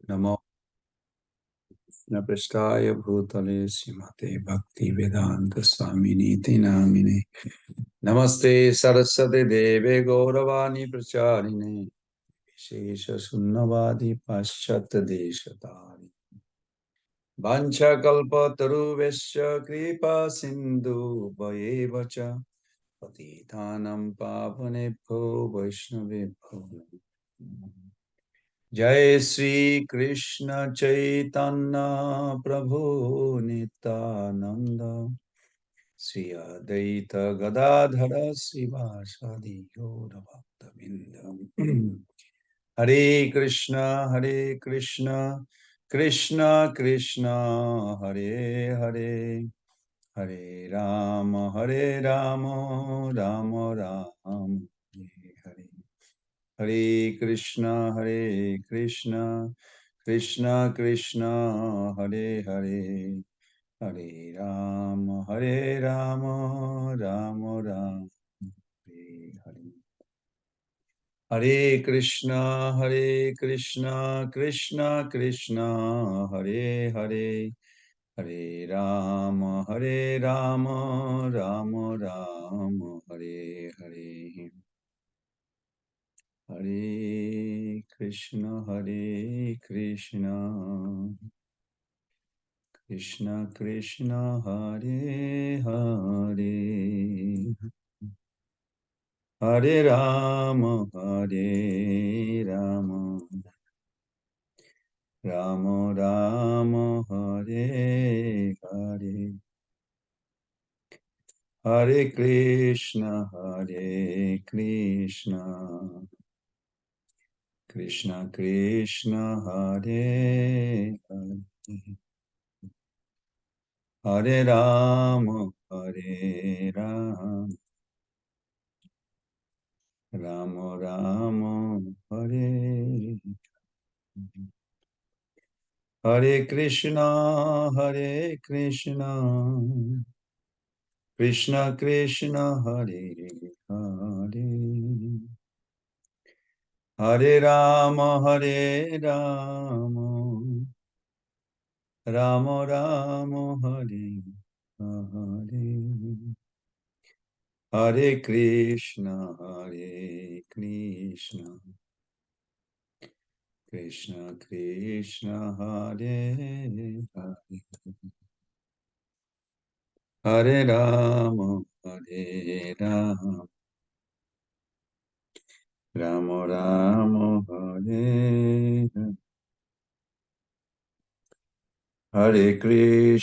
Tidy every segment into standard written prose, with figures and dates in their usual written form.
नमो पृष्ठाय भूतले श्रीमते भक्ति वेदांत स्वामिनीति नामिने नमस्ते सरस्वती देवे गौरवाणी प्रचारिणे विशेष शून्यवादी पाश्चात्य देशतारिणे वाञ्छाकल्पतरुभ्यश्च कृपा सिन्धु भयेव च पतितानां पावनेभ्यो वैष्णवेभ्यो नमः। जय श्री कृष्ण चैतन्य प्रभु नित्यानंद श्री अद्वैत गदाधर श्रीवासादि गौर भक्तबिंद हरे कृष्ण कृष्ण कृष्ण हरे हरे हरे राम राम राम हरे हरे कृष्ण कृष्ण कृष्ण हरे हरे हरे राम राम राम हरे हरे हरे कृष्ण कृष्ण कृष्ण हरे हरे हरे राम राम राम हरे हरे हरे कृष्ण कृष्ण कृष्ण हरे हरे हरे राम राम राम हरे हरे हरे कृष्ण कृष्ण कृष्ण हरे हरे हरे राम राम राम हरे हरे कृष्ण कृष्ण कृष्ण हरे हरे हरे राम राम राम हरे हरे हरे कृष्ण कृष्ण कृष्ण हरे हरे हरे राम राम राम हरे हरे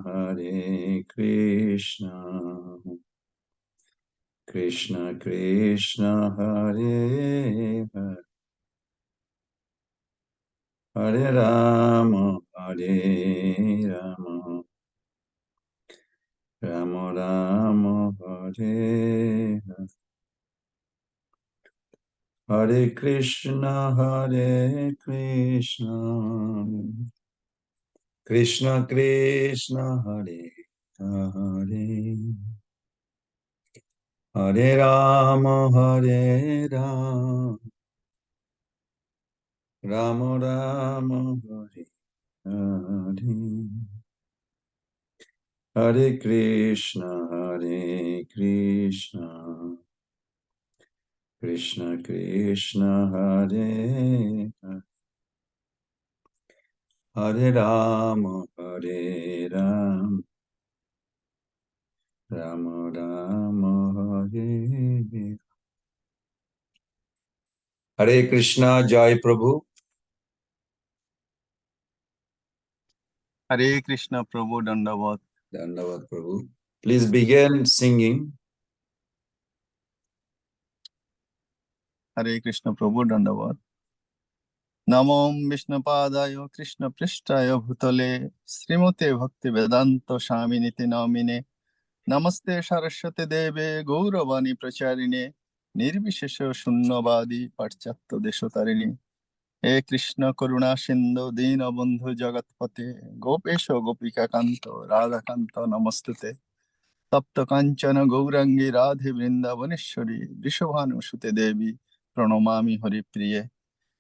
हरे कृष्ण कृष्ण कृष्ण हरे हरे हरे राम राम राम हरे हरे हरे कृष्ण कृष्ण कृष्ण हरे हरे हरे राम राम राम हरे हरे हरे कृष्ण कृष्ण कृष्ण हरे हरे हरे राम राम राम हरे हरे कृष्णा जय प्रभु हरे कृष्ण प्रभु दंडवत धन्यवाद प्रभु प्लीज बिगिन सिंगिंग हरे कृष्ण प्रभु दंडवत नमो विष्णुपादाय कृष्ण पृष्ठाय भूतले श्रीमते भक्ति वेदांत स्वामिनीति नामिने नमस्ते सरस्वती देवे गौरवाणी प्रचारिणे निर्विशेष शून्यवादी पाश्चात्य देशतारिणे हे कृष्ण करुणा सिंधु दीन बंधु जगतपते गोपेश गोपिका कांत राधा कांत नमस्तुते तप्त कांचन गौरांगी राधे वृंदावनेश्वरी वृषभानुसुते देवी प्रणमामि हरिप्रिये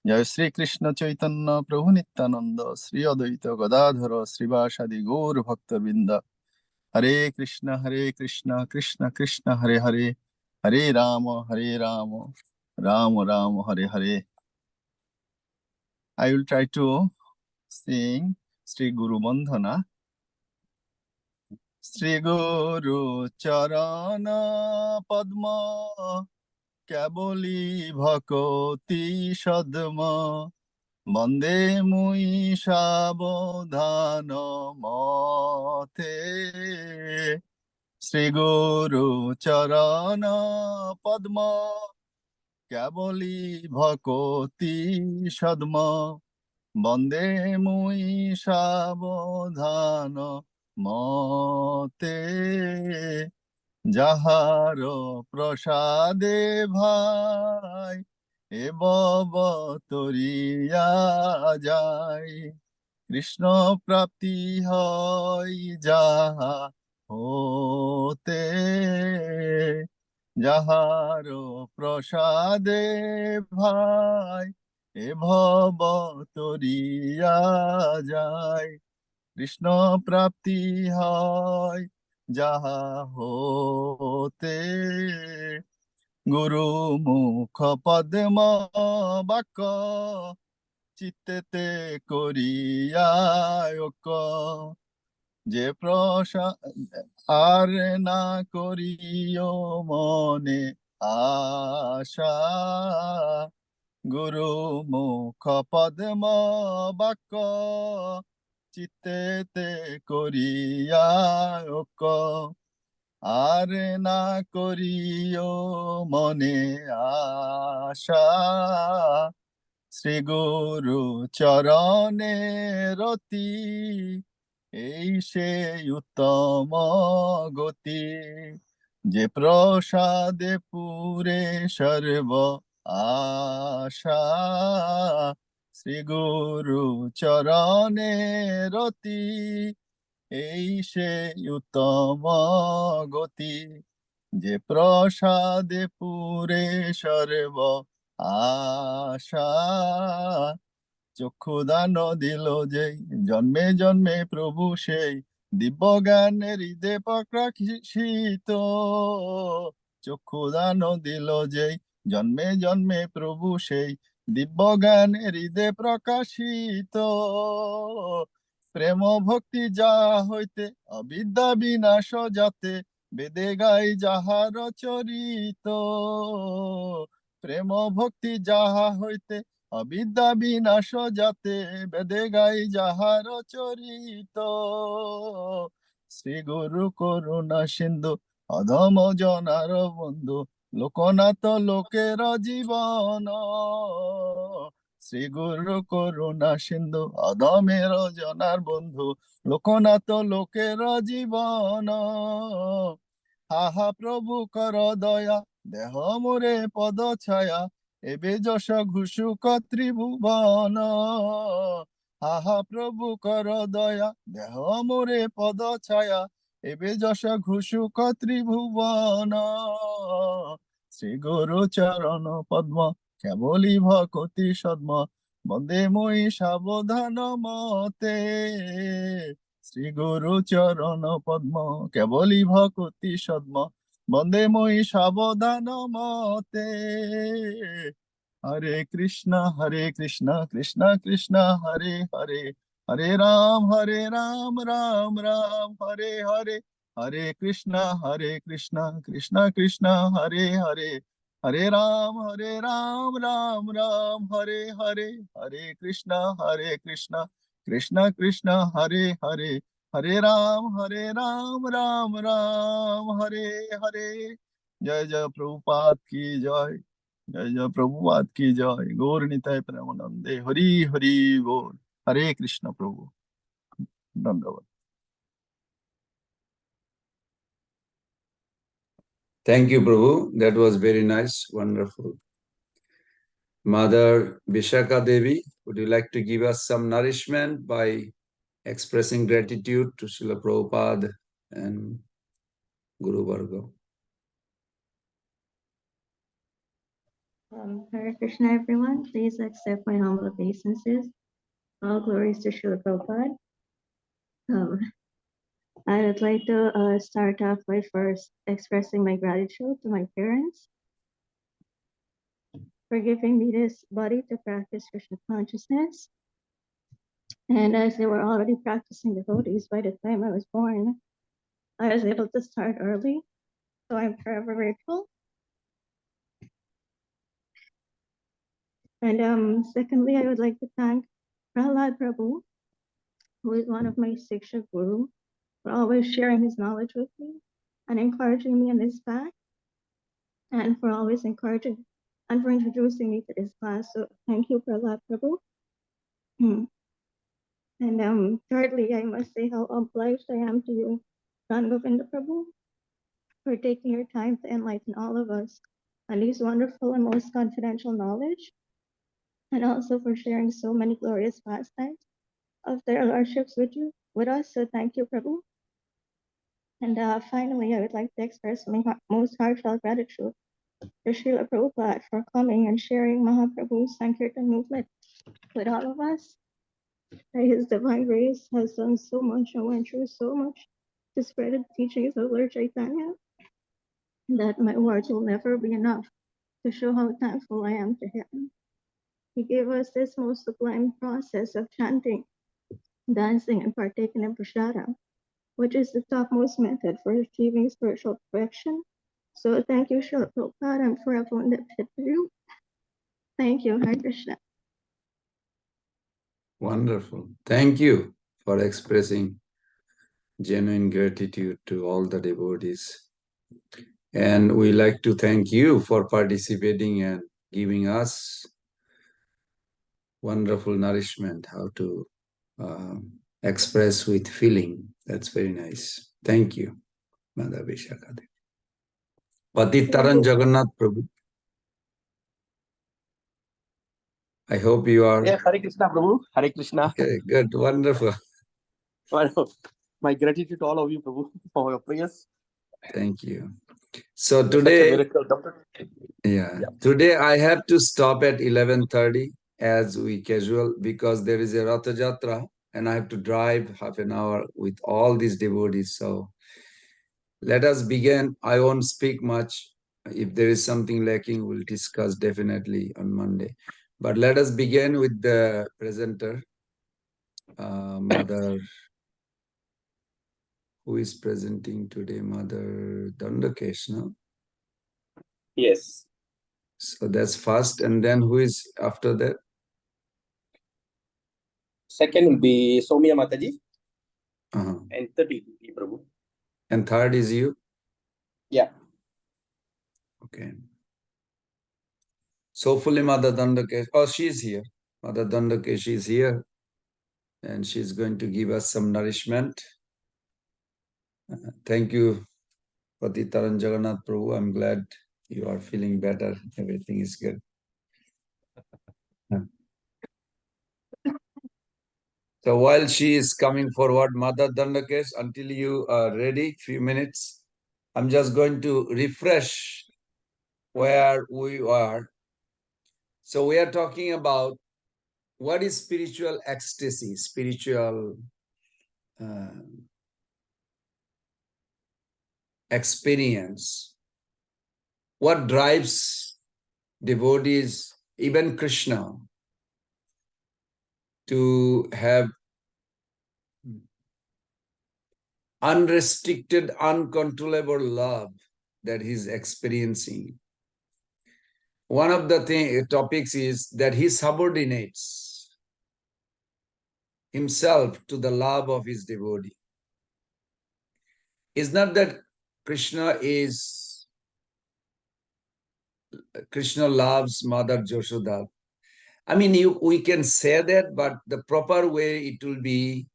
জয় শ্রী কৃষ্ণ চৈতন্য প্রভু নিত্যানন্দ শ্রী অদ্বৈত গদাধর শ্রীবাসাদি গৌর ভক্তবৃন্দ। হরে কৃষ্ণ কৃষ্ণ কৃষ্ণ হরে হরে, হরে Ram Ram Ram Hare Hare. I will try to sing Sri Guru Bandhana. Sri Guru Charana Padma Kaboli Bhakoti Sadma বন্দে মুই সাবধান মতে। শ্রী গুরু চরণ পদ্ম কেবলি ভকতি সদ্ম বন্দে মুই সাবধান মতে। যাহার প্রসাদে ভাই এ বব তরিয়া যায়, কৃষ্ণ প্রাপ্তি হয় যাহা হতে। যাহার প্রসাদে ভাই এ ভব তরিয়া যায়, কৃষ্ণ প্রাপ্তি হয় যাহা হতে। গুরু মুখ পদ্ম বাক্য চিত্তেতে করিয়া ঐক্য, যে আর না করিও মনে আশা। গুরু মুখ পদ্ম বাক্য চিত্তেতে করিয়া ঐক্য, আর না করিও মনে আশা। শ্রী গুরু চরণে রতি এই সেই উত্তম গতি, যে প্রসাদে পুরে সর্ব আশা। শ্রী গুরু চরণে রতি এই সেই উত্তম গতি, যে প্রসাদে পুরে সর্ব আশা। চক্ষু দান দিল যেই জন্মে জন্মে প্রভু সেই, দিব্য জ্ঞানের হৃদে প্রকাশিত। চক্ষু দান দিল যেই জন্মে জন্মে প্রভু সেই, দিব্য জ্ঞানের হৃদে প্রকাশিত। প্রেম ভক্তি যা হইতে অবিদ্যা বিনাশ যাতে, বেদে গাই যাহার চরিত। প্রেম ভক্তি যাহা হইতে অবিদ্যা বিনাশ যাতে, বেদে গাই যাহার চরিত। শ্রী গুরু করুণা সিন্ধু অধম জনার বন্ধু, লোকনাথ লোকের জীবন। শ্রী গুরু করুণা সিন্ধু অধমের জনার বন্ধু, লোকনাথ লোকের জীবন। আহা প্রভু কর দয়া দেহ মোরে পদ ছায়া, এবে যশ ঘুষুক ত্রিভুবন। আহা প্রভু কর দয়া দেহ মোরে পদ ছায়া, এবে যশ ঘুষুক ত্রিভুবন। শ্রী গুরু চরণ পদ্ম কেবলি ভকতি সদ্ম, বন্দে মই সাবধান মতে। শ্রী গুরু চরণ পদ্ম কেবলি ভকতি সদ্ম, বন্দে মই সাবধান মতে। হরে কৃষ্ণ কৃষ্ণ কৃষ্ণ হরে হরে, হরে রাম রাম রাম হরে হরে। হরে কৃষ্ণ কৃষ্ণ কৃষ্ণ হরে হরে, হরে রাম রাম রাম হরে হরে। হরে কৃষ্ণ কৃষ্ণ কৃষ্ণ কৃষ্ণ হরে হরে, হরে রাম রাম রাম হরে হরে। জয় জয় প্রভুপাদ কি জয়, জয় জয় প্রভুপাদ কি জয়। গৌর নিতাই প্রেমানন্দে হরি হরি बोल। হরে কৃষ্ণ প্রভু। ধন্যবাদ। Thank you, Prabhu. That was very nice, wonderful. Mother Vishaka Devi, would you like to give us some nourishment by expressing gratitude to Srila Prabhupada and Guru Varga? Hare Krishna, everyone. Please accept my humble obeisances. All glories to Srila Prabhupada. I would like to start off by first expressing my gratitude to my parents for giving me this body to practice Krishna consciousness. And as they were already practicing devotees by the time I was born, I was able to start early. So I'm forever grateful. And secondly, I would like to thank Prahlad Prabhu, who is one of my Siksha Guru, for always sharing his knowledge with me and encouraging me in this path, and for always encouraging and for introducing me to this class. So thank you, Prahlad Prabhu. And thirdly, I must say how obliged I am to you, Ran Govinda Prabhu, for taking your time to enlighten all of us on these wonderful and most confidential knowledge, and also for sharing so many glorious pastimes of their lordships with us. So thank you, Prabhu. And finally, I would like to express my most heartfelt gratitude to Srila Prabhupada for coming and sharing Mahaprabhu's Sankirtan movement with all of us. That His divine grace has done so much and went through so much to spread the teachings of Lord Chaitanya that my words will never be enough to show how thankful I am to him. He gave us this most sublime process of chanting, dancing, and partaking in prasada, which is the topmost method for achieving spiritual perfection. So thank you, Srila Prabhupada. I'm forever indebted to you. Thank you, Hare Krishna. Wonderful. Thank you for expressing genuine gratitude to all the devotees. And we like to thank you for participating and giving us wonderful nourishment, how to express with feeling. That's very nice. Thank you, Mother Vishakha. Patitaran Jagannath Prabhu. I hope you are. Yeah, Hare Krishna, Prabhu. Hare Krishna. Okay, good, wonderful. My gratitude to all of you, Prabhu, for your prayers. Thank you. So today, today I have to stop at 11:30 as we casual because there is a Ratha Jatra and I have to drive half an hour with all these devotees. So let us begin. I won't speak much. If there is something lacking, we'll discuss definitely on Monday. But let us begin with the presenter, Mother. Who is presenting today? Mother Dandakesh, no? Yes. So that's first. And then who is after that? Second will be Somya Mataji. And third will be Prabhu. And third is you? Yeah. Okay. So fully Mother Dandakesh. Oh, she's here. Mother Dandakesh is here. And she's going to give us some nourishment. Thank you, Patitaran Jagannath Prabhu. I'm glad you are feeling better. Everything is good. So while she is coming forward, Mother Dandakesh, until you are ready, few minutes, I'm just going to refresh where we are. So we are talking about what is spiritual ecstasy, spiritual experience. What drives devotees, even Krishna, to have unrestricted, uncontrollable love that he's experiencing. One of the topics is that he subordinates himself to the love of his devotee. It's not that Krishna loves Mother Joshoda. I mean, we can say that, but the proper way it will be,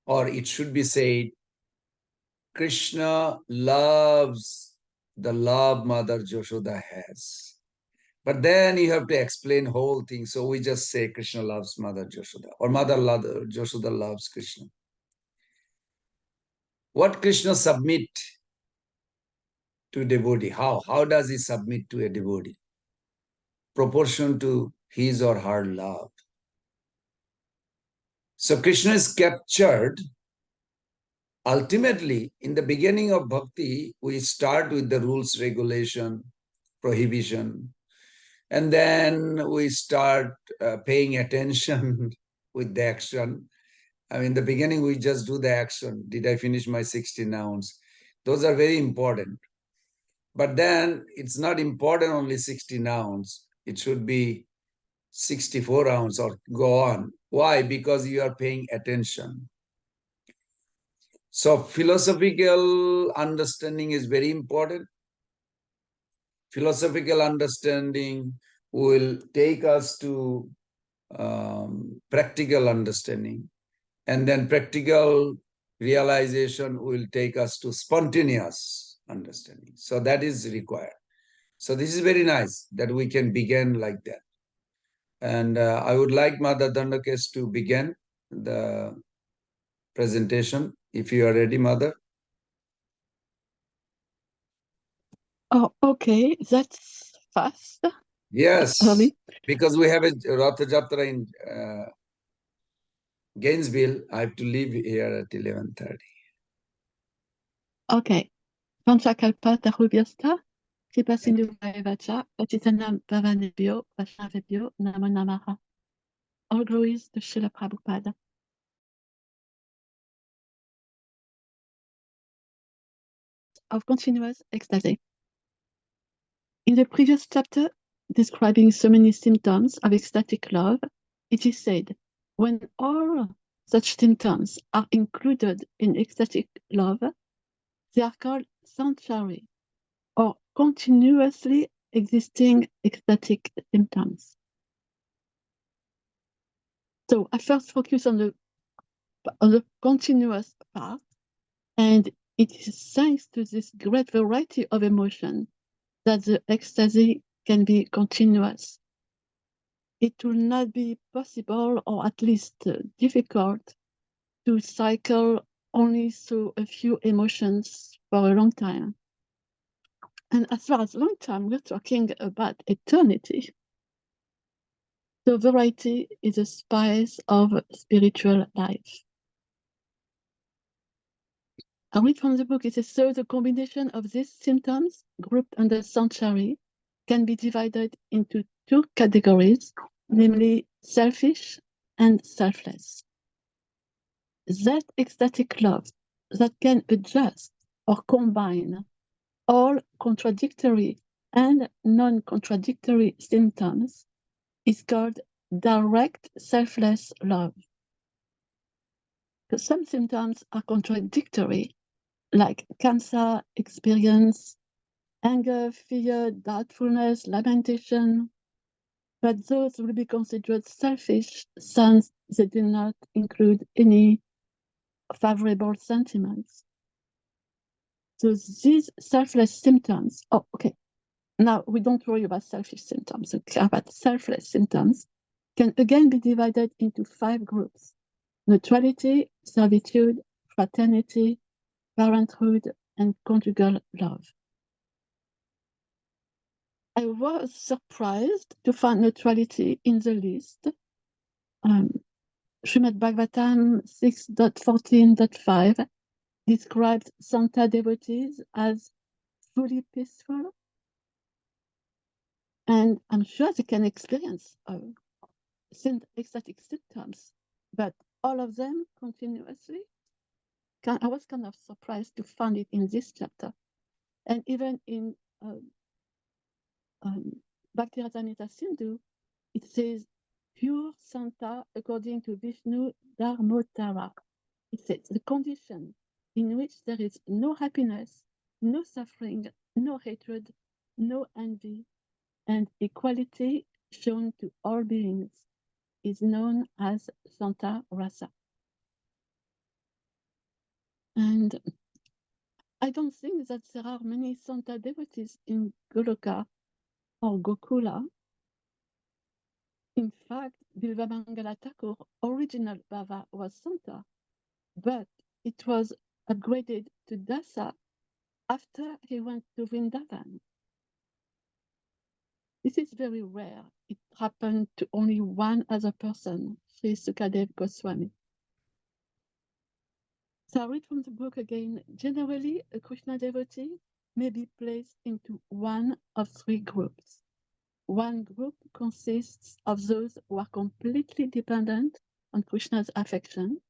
or it should be said, Krishna loves the love Mother Joshoda has. But then you have to explain whole thing. So we just say Krishna loves Mother Joshoda or Mother Joshoda loves Krishna. What Krishna submit to devotee? How does he submit to a devotee? proportion to his or her love. So Krishna is captured. Ultimately, in the beginning of bhakti, we start with the rules, regulation, prohibition, and then we start paying attention with the action. I mean, in the beginning, we just do the action. Did I finish my 60 nouns? Those are very important. But then it's not important only 60 nouns. It should be 64 rounds or go on. Why? Because you are paying attention. So philosophical understanding is very important. Philosophical understanding will take us to practical understanding. And then practical realization will take us to spontaneous understanding. So that is required. So this is very nice that we can begin like that. And I would like Mother Dandakes to begin the presentation. If you are ready, Mother. Oh, okay. That's fast. Yes, Early. because we have a Ratha Jatra in Gainesville. I have to leave here at 11:30. Okay. Panchakalpa Tarubhyasta, Kripa Sindhu Vacha, Patitanam Pavanebhyo, Vaishnavebhyo, Namo Namaha. All glories to Srila Prabhupada. Of continuous ecstasy. In the previous chapter, describing so many symptoms of ecstatic love, it is said, when all such symptoms are included in ecstatic love, they are called sanchari, or continuously existing ecstatic symptoms. So I first focus on the continuous part, and it is thanks to this great variety of emotion that the ecstasy can be continuous. It will not be possible, or at least difficult, to cycle only through a few emotions for a long time. And as far as long time, we're talking about eternity. The variety is a spice of spiritual life. I read from the book, it says, so the combination of these symptoms, grouped under sanchari, can be divided into two categories, namely selfish and selfless. That ecstatic love that can adjust or combine all contradictory and non-contradictory symptoms is called direct selfless love. Because some symptoms are contradictory, like cancer experience, anger, fear, doubtfulness, lamentation, but those will be considered selfish since they do not include any favorable sentiments. So these selfless symptoms, oh, okay. Now we don't worry about selfish symptoms, we care about selfless symptoms, can again be divided into 5 groups: neutrality, servitude, fraternity, parenthood, and conjugal love. I was surprised to find neutrality in the list. Srimad Bhagavatam 6.14.5 describes Santa devotees as fully peaceful, and I'm sure they can experience ecstatic symptoms, but all of them continuously. I was kind of surprised to find it in this chapter. And even in Bhakti Rasamrta Sindhu, it says, pure Santa according to Vishnu Dharmotara. It says, the condition in which there is no happiness, no suffering, no hatred, no envy, and equality shown to all beings is known as Santa Rasa. And I don't think that there are many Santa devotees in Goloka or Gokula. In fact, Bilvamangala Thakur, original Bhava, was Santa, but it was upgraded to Dasa after he went to Vrindavan. This is very rare. It happened to only one other person, Sri Sukadev Goswami. So I read from the book again. Generally, a Krishna devotee may be placed into one of three groups. One group consists of those who are completely dependent on Krishna's affection.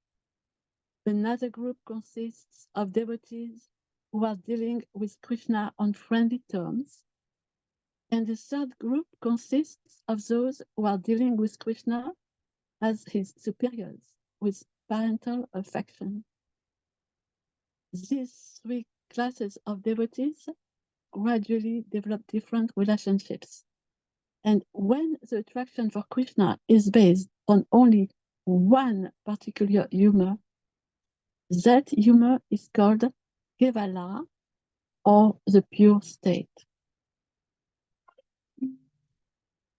Another group consists of devotees who are dealing with Krishna on friendly terms. And the third group consists of those who are dealing with Krishna as his superiors, with parental affection. These three classes of devotees gradually develop different relationships. And when the attraction for Krishna is based on only one particular humor, that humor is called Kevala, or the pure state.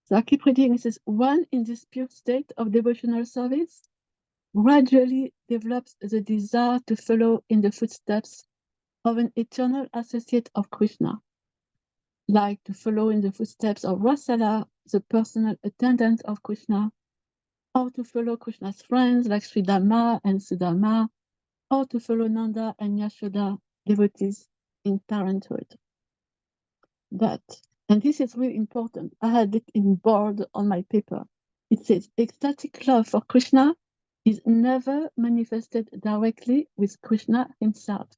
So I keep reading. It says, one in this pure state of devotional service gradually develops the desire to follow in the footsteps of an eternal associate of Krishna, like to follow in the footsteps of Rasala, the personal attendant of Krishna, or to follow Krishna's friends like Sri Dhamma and Sudama, or to follow Nanda and Yashoda, devotees in parenthood. But, and this is really important, I had it in bold on my paper. It says, ecstatic love for Krishna is never manifested directly with Krishna himself.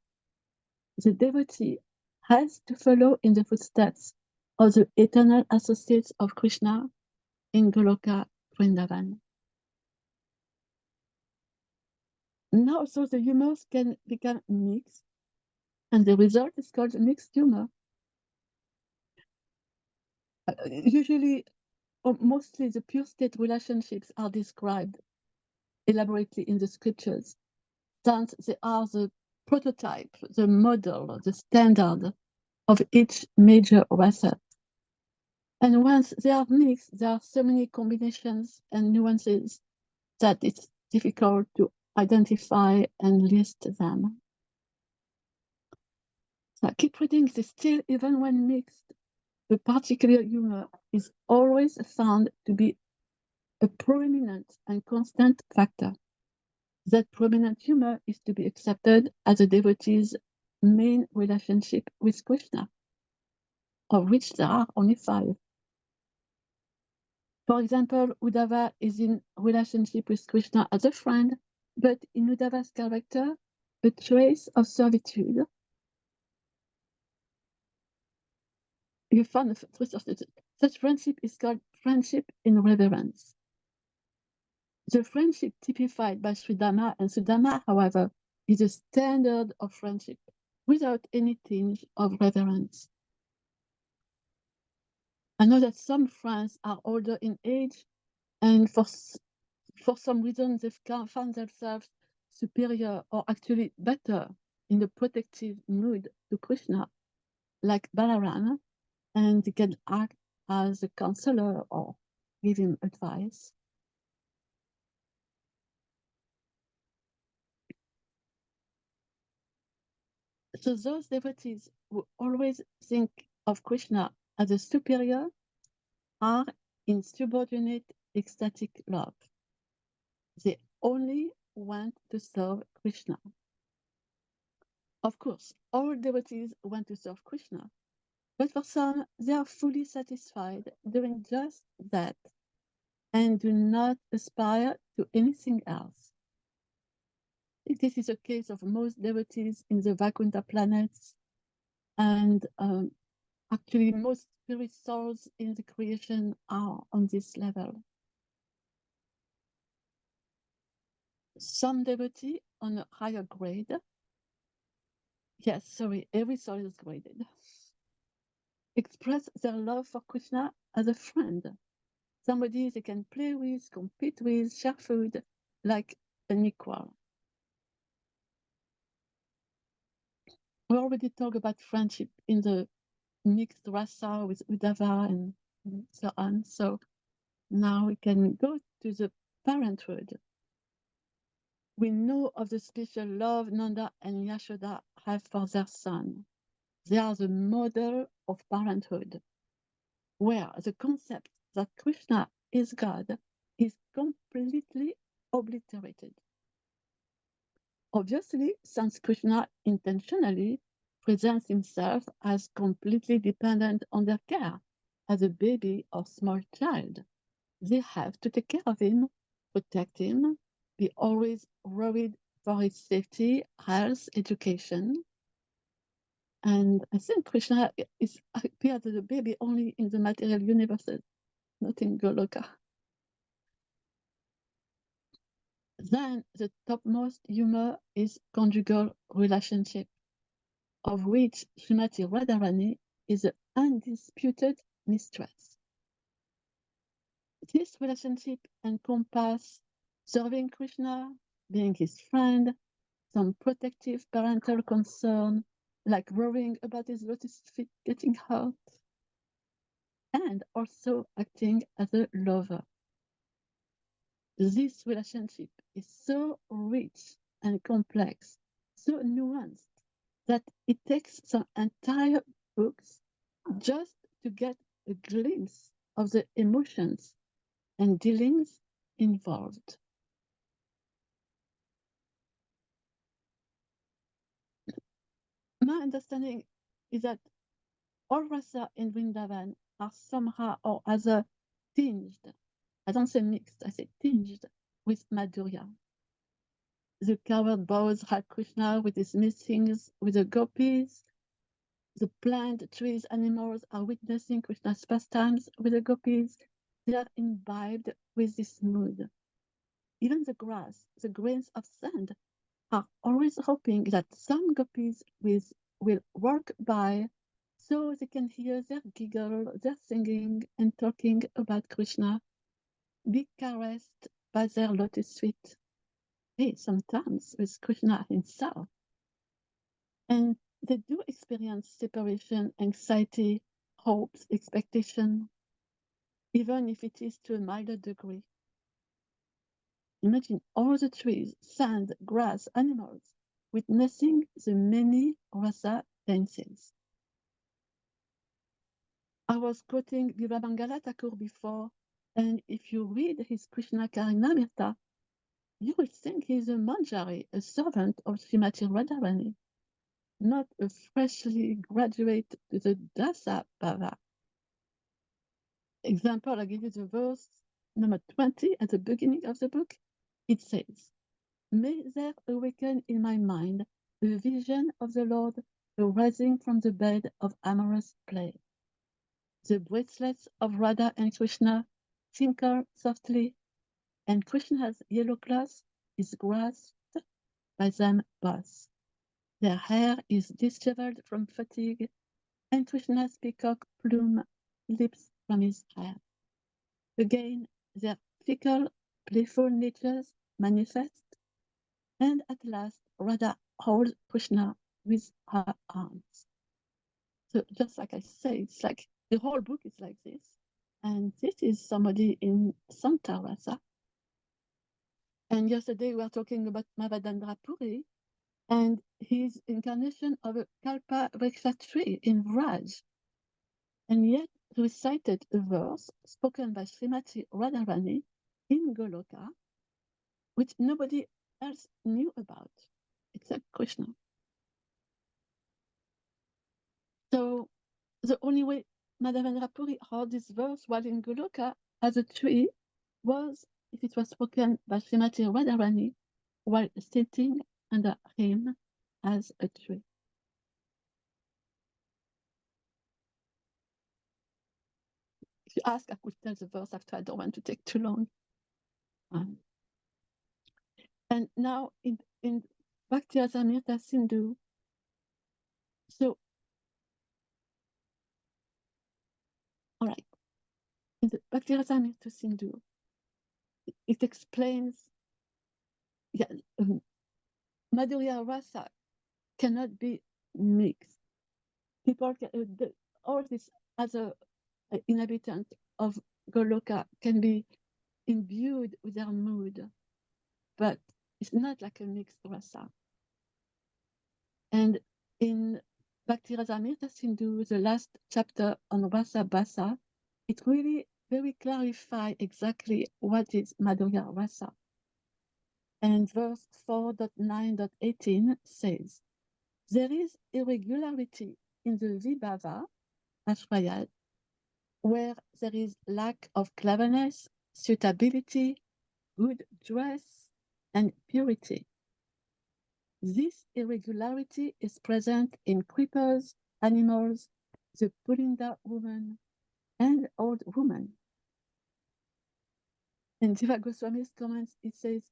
The devotee has to follow in the footsteps of the eternal associates of Krishna in Goloka Vrindavan. Now, so the humors can become mixed, and the result is called mixed humor. Usually, or mostly, the pure state relationships are described elaborately in the scriptures, since they are the prototype, the model, the standard of each major rasa. And once they are mixed, there are so many combinations and nuances that it's difficult to identify and list them. So I keep reading this. Still, even when mixed, the particular humor is always found to be a prominent and constant factor. That prominent humor is to be accepted as a devotee's main relationship with Krishna, of which there are only 5. For example, Uddhava is in relationship with Krishna as a friend, but in Uddhava's character, a trace of servitude. You found a trace of such friendship is called friendship in reverence. The friendship typified by Sridhama and Sudama, however, is a standard of friendship without any tinge of reverence. I know that some friends are older in age, and for some reason they've found themselves superior or actually better in the protective mood to Krishna, like Balarama, and they can act as a counselor or give him advice. So those devotees who always think of Krishna as a superior are in subordinate ecstatic love. They only want to serve Krishna. Of course, all devotees want to serve Krishna, but for some, they are fully satisfied doing just that and do not aspire to anything else. This is a case of most devotees in the Vaikuntha planets, and actually most spirit souls in the creation are on this level. Some devotee on a higher grade, yes, sorry, every soul is graded, express their love for Krishna as a friend, somebody they can play with, compete with, share food, like an equal. We already talked about friendship in the mixed rasa with Uddhava and so on. So now we can go to the parenthood. We know of the special love Nanda and Yashoda have for their son. They are the model of parenthood. where the concept that Krishna is God is completely obliterated. Obviously, since Krishna intentionally presents himself as completely dependent on their care, as a baby or small child, they have to take care of him, protect him, be always worried for his safety, health, education. And I think Krishna is appeared as a baby only in the material universes, not in Goloka. Then the topmost humor is conjugal relationship, of which Srimati Radharani is the undisputed mistress. This relationship encompasses serving Krishna, being his friend, some protective parental concern, like worrying about his lotus feet getting hurt, and also acting as a lover. This relationship is so rich and complex, so nuanced, that it takes some entire books just to get a glimpse of the emotions and dealings involved. My understanding is that all rasa in Vrindavan are somehow or other tinged. I don't say mixed, I say tinged with Madhurya. The coward bows Hare Krishna with his meetings with the gopis. The plant, trees, animals are witnessing Krishna's pastimes with the gopis. They are imbibed with this mood. Even the grass, the grains of sand, are always hoping that some gopis will walk by so they can hear their giggle, their singing, and talking about Krishna, be caressed by their lotus feet. Hey, sometimes with Krishna himself. And they do experience separation, anxiety, hopes, expectation, even if it is to a milder degree. Imagine all the trees, sand, grass, animals, witnessing the many rasa dances. I was quoting Vibhamangala Thakur before, and if you read his Krishna Karinamrita, you will think he's a manjari, a servant of Srimati Radharani, not a freshly graduate to the Dasa Bhava. Example, I give you the verse number 20 at the beginning of the book. It says, "May there awaken in my mind the vision of the Lord arising from the bed of amorous play. The bracelets of Radha and Krishna tinkle softly, and Krishna's yellow cloth is grasped by them both. Their hair is disheveled from fatigue, and Krishna's peacock plume slips from his hair. Again, their fickle, playful natures manifest, and at last Radha holds Krishna with her arms." So just like I say, it's like the whole book is like this. And this is somebody in Santa Rasa. And yesterday we were talking about Mahavahendra Puri and his incarnation of a Kalpa Vriksha tree in Vraj. And yet recited a verse spoken by Srimati Radharani in Goloka, which nobody else knew about except Krishna. So the only way Madhavendra Puri heard this verse while in Goloka as a tree was if it was spoken by Srimati Radharani while sitting under him as a tree. If you ask, I could tell the verse after. I don't want to take too long. And now in Bhakti Rasamrta Sindhu, so, all right, in the Bhakti Rasamrta Sindhu, it explains, Madhurya Rasa cannot be mixed. People can, all these other inhabitants of Goloka can be imbued with their mood, but it's not like a mixed rasa. And in Bhakti Rasamrta Sindhu, the last chapter on Rasa Basa, it really very clarify exactly what is Madhurya Rasa. And verse 4.9.18 says, there is irregularity in the Vibhava, Ashrayat, where there is lack of cleverness, suitability, good dress, and purity. This irregularity is present in creepers, animals, the Pulinda woman, and old woman. In Jiva Goswami's comments, it says,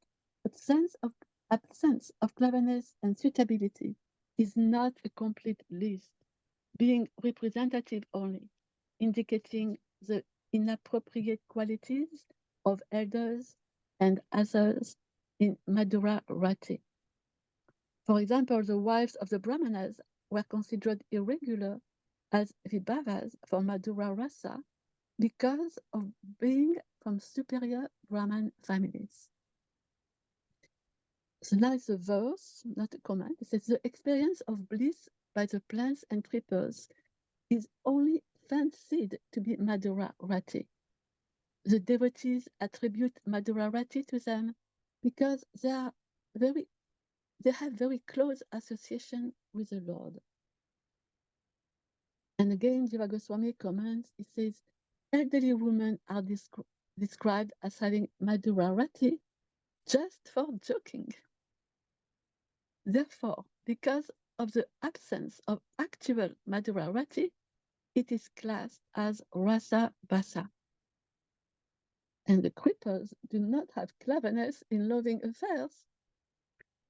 absence of cleverness and suitability is not a complete list, being representative only, indicating the inappropriate qualities of elders and others in Madhura Rati. For example, the wives of the Brahmanas were considered irregular as Vibhavas for Madhura Rasa because of being from superior Brahman families. So now it's a verse, not a comment. It says, the experience of bliss by the plants and creepers is only fancied to be Madhura Rati. The devotees attribute Madhura Rati to them because they have very close association with the Lord. And again, Jiva Goswami comments, it says, elderly women are described as having Madhura Rati just for joking. Therefore, because of the absence of actual Madhura Rati, it is classed as Rasa Basa. And the creepers do not have cleverness in loving affairs.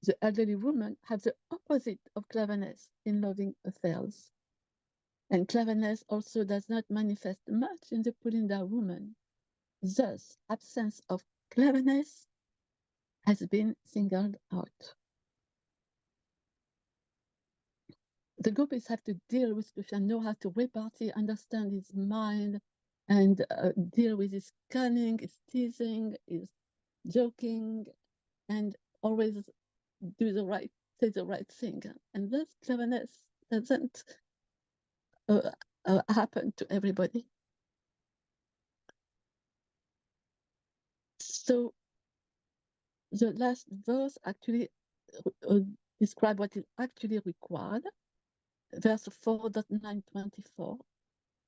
The elderly women have the opposite of cleverness in loving affairs. And cleverness also does not manifest much in the Pulinda woman. Thus, absence of cleverness has been singled out. The gopis have to deal with Krishna, know how to repartee, understand his mind, and deal with his cunning, his teasing, his joking, and always say the right thing. And this cleverness doesn't happen to everybody. So the last verse actually describes what is actually required. Verse 4.924.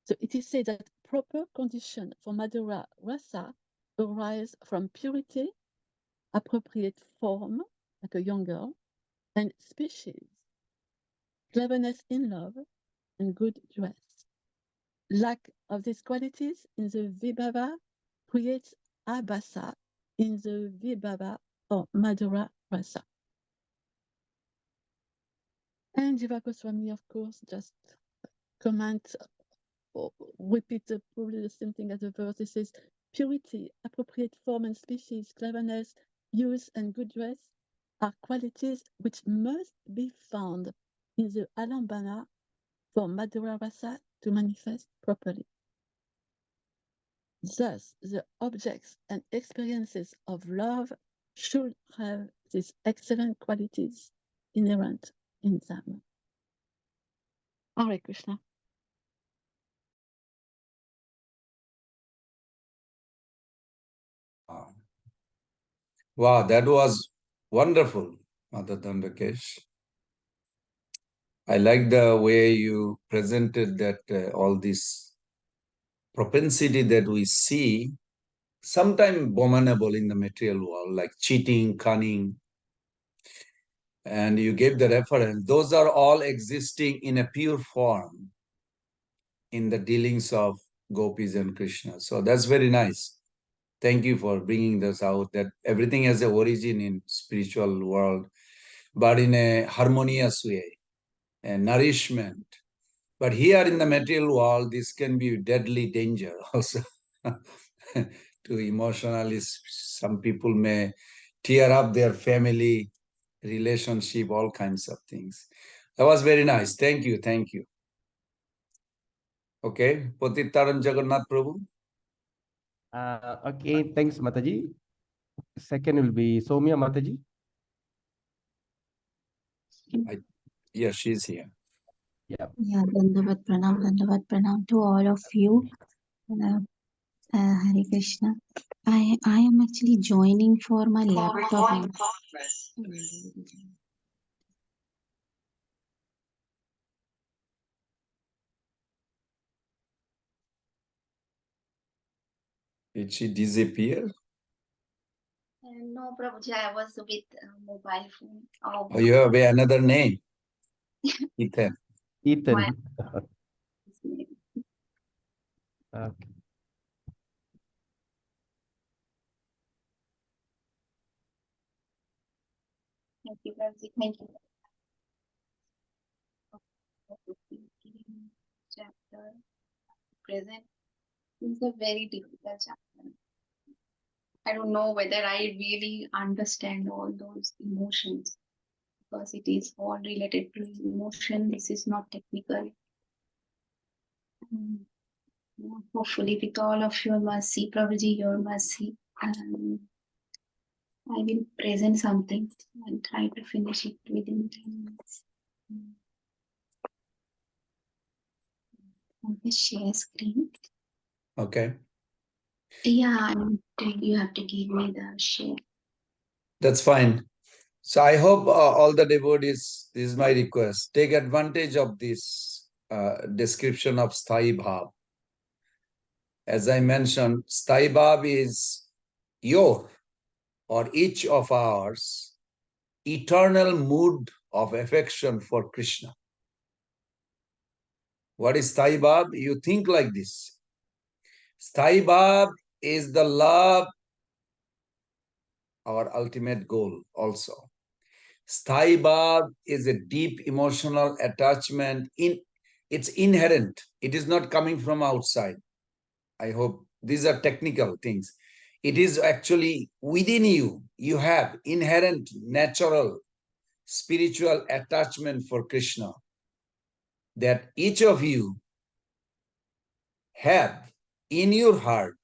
So it is said that proper condition for Madhura Rasa arise from purity, appropriate form, like a young girl, and species, cleverness in love, and good dress. Lack of these qualities in the Vibhava creates abasa in the Vibhava or Madhura Rasa. And Jiva Goswami, of course, just comment or repeat probably the same thing as the verse. It says, purity, appropriate form and species, cleverness, use, and good dress are qualities which must be found in the alambana for Madhura Rasa to manifest properly. Thus, the objects and experiences of love should have these excellent qualities inherent in them. Hare Krishna. Wow, that was wonderful, Mother Dandakesh. I like the way you presented that all this propensity that we see, sometimes abominable in the material world, like cheating, cunning, and you gave the reference. Those are all existing in a pure form in the dealings of gopis and Krishna. So that's very nice. Thank you for bringing this out, that everything has an origin in spiritual world, but in a harmonious way, and nourishment. But here in the material world, this can be deadly danger also. To emotionally, some people may tear up their family relationship, all kinds of things. That was very nice. Thank you. Thank you. Okay. Patitaran Jagannath Prabhu. Okay, thanks, Mataji. Second will be Soumya Mataji. Yeah, she's here. Yeah. Yeah, Dandavat Pranam to all of you. Hare Krishna. I am actually joining for my laptop. Did she disappear? No, Prabhuji, I was with mobile phone. Oh, you have another name? Ethan. Ethan. Okay. Thank you, Prabhuji. Thank you. Chapter present is a very difficult chapter. I don't know whether I really understand all those emotions because it is all related to emotion. This is not technical. Hopefully, with all of your mercy, Prabhuji, your mercy, I will present something and try to finish it within 10 minutes. I'll just share screen. Okay. Yeah, you have to give me the share. That's fine. So I hope all the devotees, this is my request, take advantage of this description of Stayibhava. As I mentioned, Stayibhava is your or each of ours eternal mood of affection for Krishna. What is Stayibhava? You think like this. Stayibhava is the love, our ultimate goal also. Stayibhava is a deep emotional attachment. It's inherent. It is not coming from outside. I hope these are technical things. It is actually within you. You have inherent, natural, spiritual attachment for Krishna that each of you have in your heart.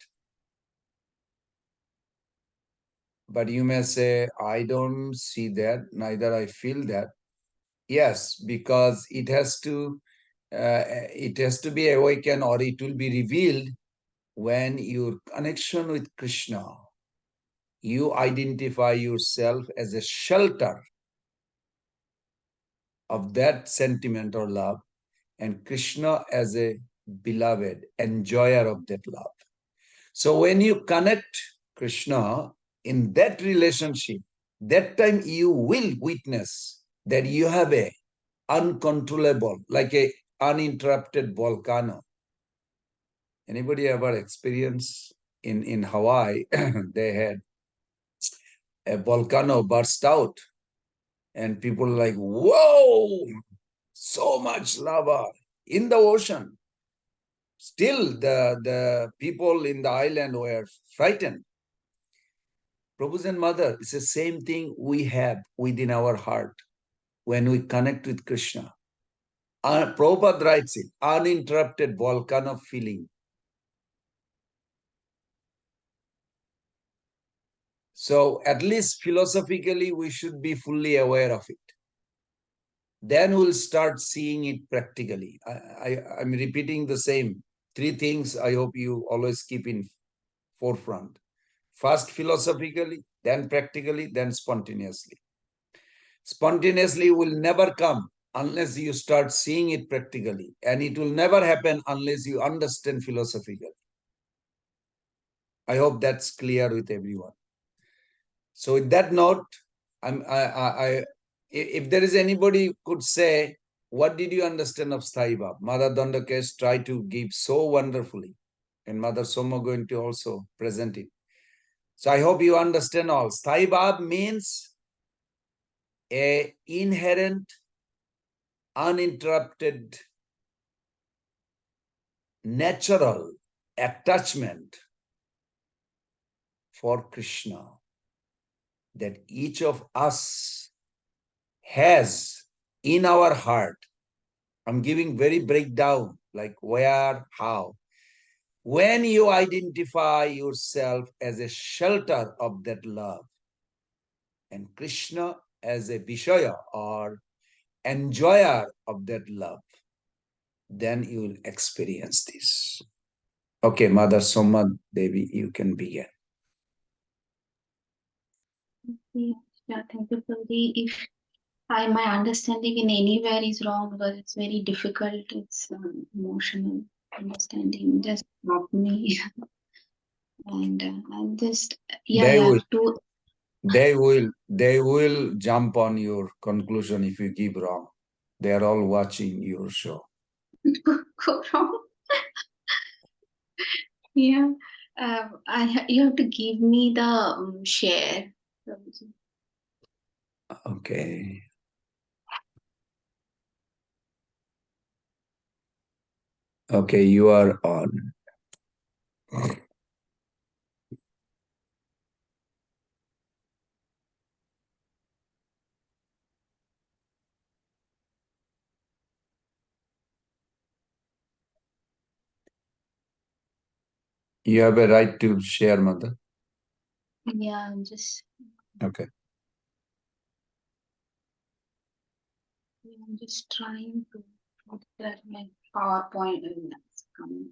But you may say, I don't see that, neither I feel that. Yes, because it has to be awakened, or it will be revealed when your connection with Krishna, you identify yourself as a shelter of that sentiment or love, and Krishna as a beloved enjoyer of that love. So when you connect Krishna in that relationship, that time you will witness that you have a uncontrollable, like a uninterrupted volcano. Anybody ever experienced in Hawaii, they had a volcano burst out and people like, whoa, so much lava in the ocean. Still, the people in the island were frightened. Prabhu's and Mother, it's the same thing we have within our heart when we connect with Krishna. Prabhupada writes it, uninterrupted volcano feeling. So at least philosophically, we should be fully aware of it. Then we'll start seeing it practically. I'm repeating the same. Three things I hope you always keep in forefront. First philosophically, then practically, then spontaneously. Spontaneously will never come unless you start seeing it practically. And it will never happen unless you understand philosophically. I hope that's clear with everyone. So with that note, if there is anybody who could say, what did you understand of Stayibhava? Mother Dandakesh tried to give so wonderfully. And Mother Soma going to also present it. So I hope you understand all. Stayibhava means a inherent, uninterrupted, natural attachment for Krishna that each of us has in our heart. I'm giving very breakdown, like where, how. When you identify yourself as a shelter of that love and Krishna as a Vishaya or enjoyer of that love, then you will experience this. Okay, Mother Soma Devi, you can begin. Yeah, thank you, Prabhuji. If my understanding in anywhere is wrong, because it's very difficult, it's emotional understanding, just not me. And I'm just, They will jump on your conclusion if you give wrong. They are all watching your show. go wrong. Yeah, you have to give me the share. Prabhuji. Okay. Okay, you are on. You have a right to share, Mother. Yeah, I'm just. Okay. I'm just trying to put that my PowerPoint and that's coming.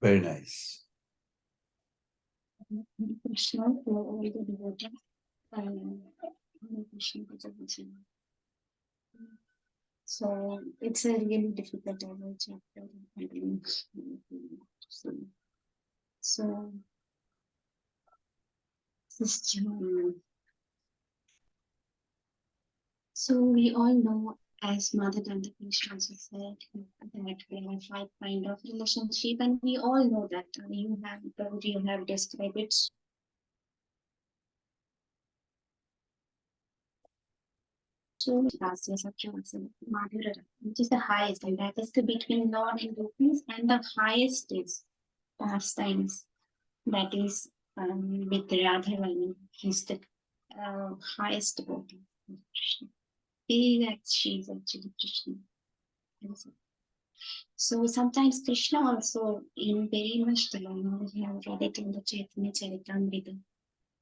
Very nice. Krishna for all the devotees. Krishna. So it's a really difficult chapter. So so we all know, as Mother Danda Krishna also said, that we have 5 kind of relationship, and we all know that you have described it. So Madhurara, which is the highest, and that is the between Lord and gopis, and the highest is pastimes, that is with Radharani. He's the highest devotee of Krishna. She is actually Krishna. So sometimes Krishna also, in very much the long, we have read it in the Chaitanya Charitamrita,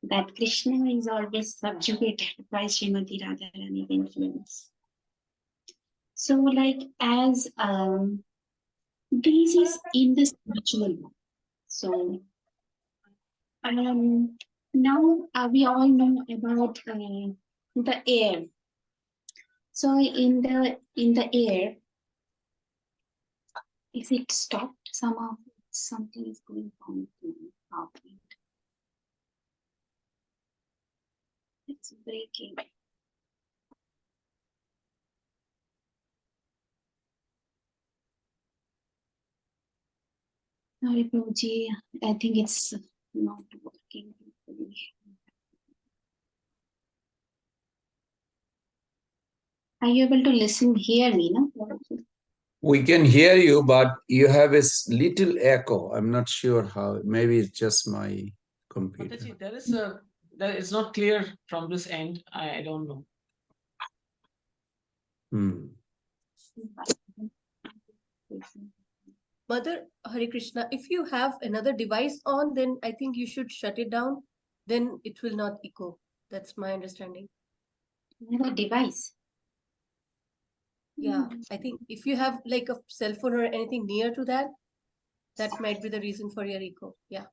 that Krishna is always subjugated by Srimati Radharani's influence. So, like, as this is in the spiritual world. So, now we all know about the air. So, in the air, if it stopped somehow, something is going on to our brain. It's breaking. Sorry, Prabhuji, I think it's not working. Are you able to hear me, no? We can hear you, but you have a little echo. I'm not sure how. Maybe it's just my computer. Mataji, it's not clear from this end. I don't know. Mother, Hare Krishna, if you have another device on, then I think you should shut it down. Then it will not echo. That's my understanding. Another device? Yeah, I think if you have like a cell phone or anything near to that, that might be the reason for your echo. Yeah.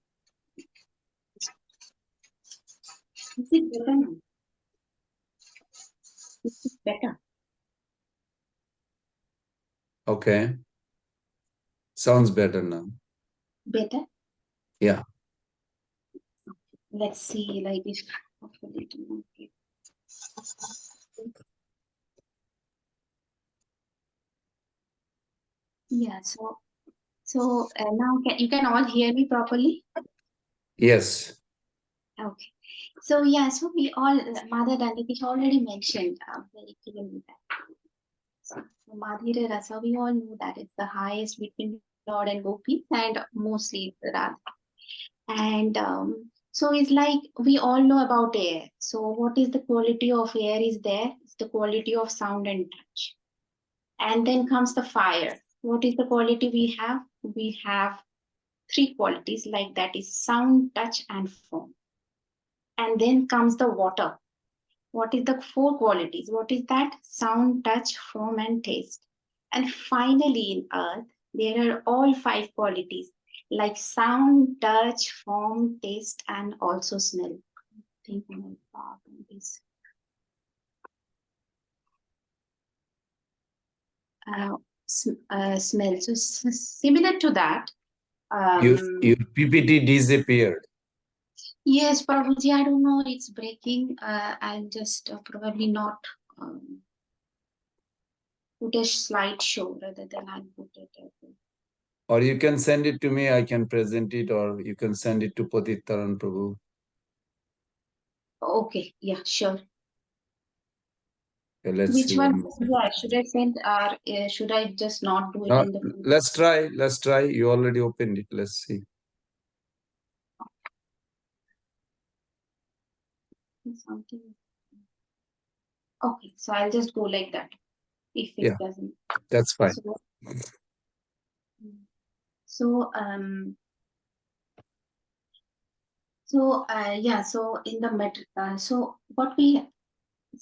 Is it better now? Is it better? Okay. Sounds better now. Better? Yeah. Let's see, like if hopefully it will get. Yeah, so now you can all hear me properly? Yes. Okay. So yeah, so we all, Mother Dandaki already mentioned very clearly that Madhurya Rasa, we all know that it's the highest between Lord and Gopis, and mostly Radha. And so it's like we all know about air. So what is the quality of air is there? It's the quality of sound and touch. And then comes the fire. What is the quality we have? We have 3 qualities, like that is sound, touch, and form. And then comes the water. What is the 4 qualities? What is that? Sound, touch, form, and taste. And finally in earth, there are all 5 qualities, like sound, touch, form, taste, and also smell. I think my problem is smell. So similar to that. Your PPT disappeared. Yes, Prabhuji, I don't know, it's breaking. I'll just probably not put a slideshow rather than I'll put it. Or you can send it to me, I can present it, or you can send it to Patitaran Prabhu. Okay, yeah, sure. Okay, let's Which see. one? Yeah, should I send or should I just not do it No, in the phone? let's try. You already opened it. Let's see. Something. Okay, so I'll just go like that. If it doesn't. That's fine. So yeah, so in the so what we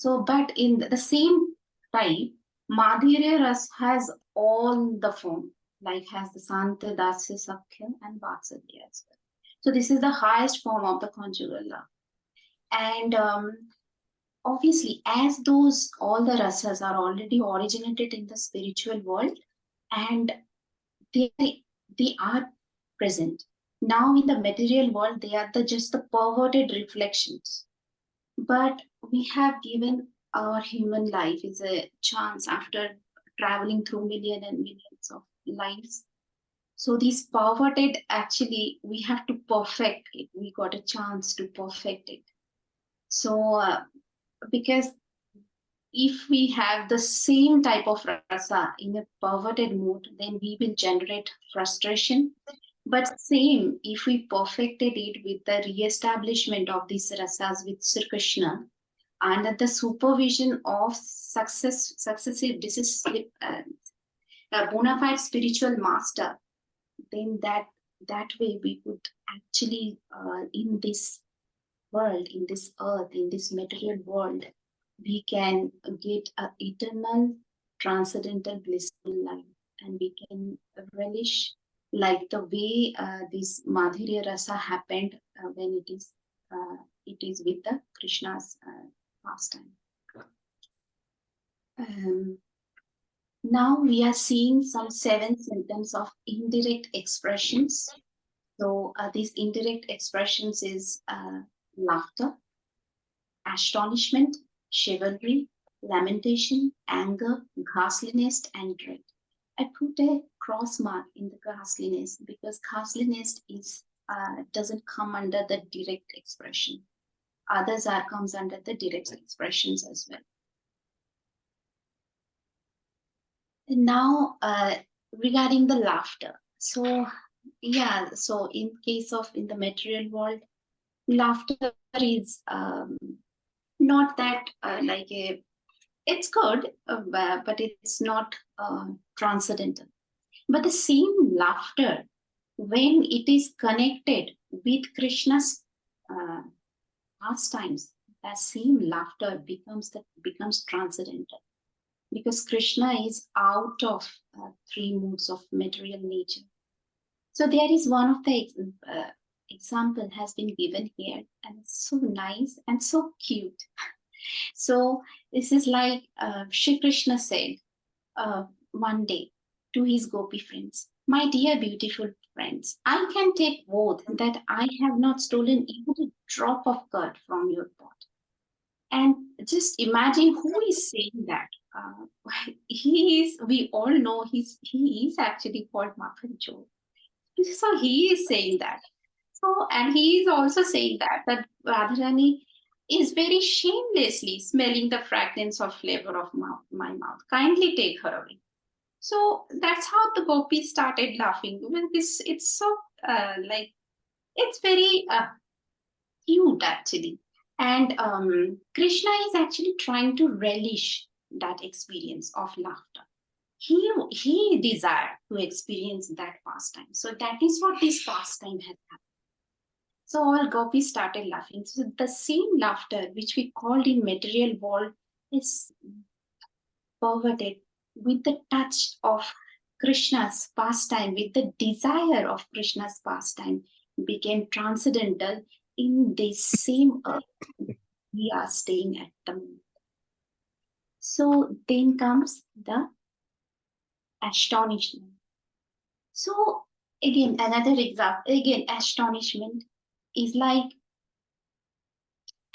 but in the same type, Madhurya Ras has all the form, like has the Santa, Dasya, Sakhya, and Vatsalya as well. So this is the highest form of the conjugal love. And obviously, as all the rasas are already originated in the spiritual world, and they are present. Now in the material world, they are just the perverted reflections. But we have given our human life is a chance after traveling through millions and millions of lives. So these perverted, actually, we have to perfect it. We got a chance to perfect it. So because if we have the same type of rasa in a perverted mood, then we will generate frustration. But same, if we perfected it with the re-establishment of these rasas with Sri Krishna, under the supervision of successive bona fide spiritual master, then that way we could actually in this world, in this earth, in this material world, we can get an eternal transcendental blissful life, and we can relish like the way this Madhurya Rasa happened when it is with the Krishna's pastime. Now we are seeing some 7 symptoms of indirect expressions. So these indirect expressions is laughter, astonishment, chivalry, lamentation, anger, ghastliness, and dread. I put a cross mark in the ghastliness because ghastliness doesn't come under the direct expression. Others comes under the direct expressions as well. And now regarding the laughter. So yeah, so in case of in the material world, laughter is not that like it's good, but it's not transcendental. But the same laughter, when it is connected with Krishna's pastimes, that same laughter becomes transcendental, because Krishna is out of 3 moods of material nature. So there is one of the example has been given here, and it's so nice and so cute. So this is like Shri Krishna said one day to his gopi friends, "My dear beautiful friends, I can take oath that I have not stolen even a drop of curd from your pot." And just imagine who is saying that. We all know he is actually called Makhancho. So he is saying that. So, and he is also saying that Radharani, is very shamelessly smelling the fragrance of flavor of my mouth. Kindly take her away. So that's how the gopis started laughing. Well, it's so like, it's very cute actually. And Krishna is actually trying to relish that experience of laughter. He desired to experience that pastime. So that is what this pastime has happened. So all gopis started laughing. So the same laughter which we called in material world is perverted with the touch of Krishna's pastime, with the desire of Krishna's pastime, became transcendental in this same earth we are staying at the moment. So then comes the astonishment. So again, another example, again, astonishment is like,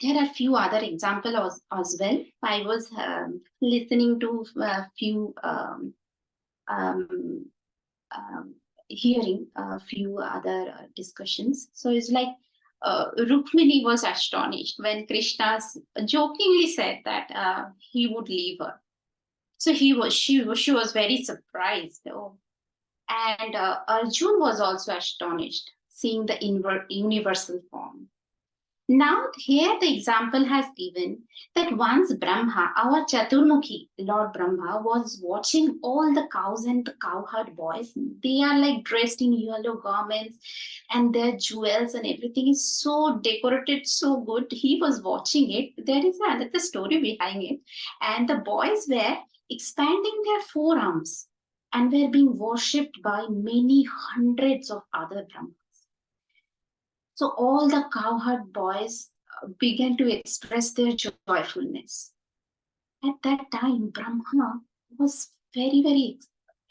there are a few other examples as well. I was listening to a few, hearing a few other discussions. So it's like Rukmini was astonished when Krishna jokingly said that he would leave her. So she was very surprised. Oh. And Arjun was also astonished, seeing the universal form. Now, here the example has given that once Brahma, our Chaturmukhi, Lord Brahma, was watching all the cows and the cowherd boys. They are like dressed in yellow garments and their jewels and everything is so decorated, so good. He was watching it. There is another story behind it. And the boys were expanding their forearms and were being worshipped by many hundreds of other Brahmas. So all the cowherd boys began to express their joyfulness. At that time, Brahma was very, very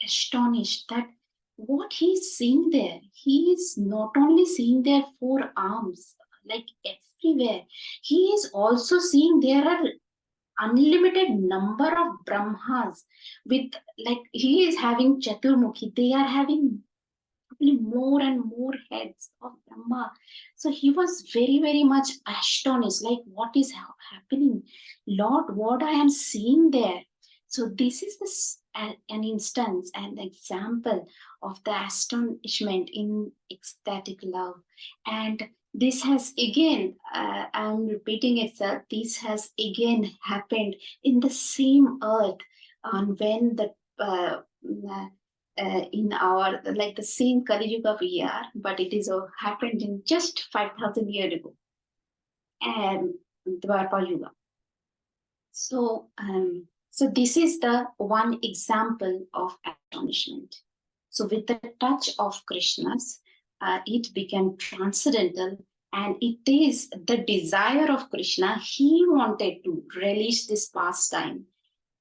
astonished that what he's seeing there, he is not only seeing their forearms, like everywhere, he is also seeing there are unlimited number of Brahmas with, like, he is having Chaturmukhi, they are having more and more heads of Brahma. So he was very, very much astonished, like, what is happening? Lord, what I am seeing there. So this is an instance, an example of the astonishment in ecstatic love. And this has again, I'm repeating itself, this has again happened in the same earth on when the in our, like the same Kali Yuga we are, but it is happened in just 5,000 years ago, and Dwapar Yuga. So, so this is the one example of astonishment. So with the touch of Krishna's, it became transcendental, and it is the desire of Krishna. He wanted to relish this pastime,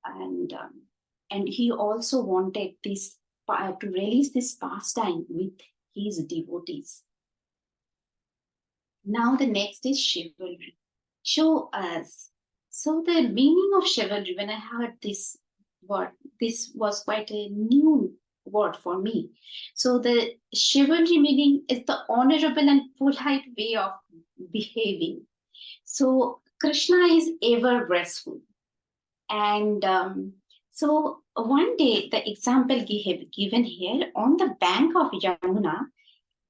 and he also wanted this to release this pastime with his devotees. Now the next is chivalry. Show us. So the meaning of chivalry, when I heard this word, this was quite a new word for me. So the chivalry meaning is the honorable and polite way of behaving. So Krishna is ever graceful. And so one day, the example given here, on the bank of Yamuna,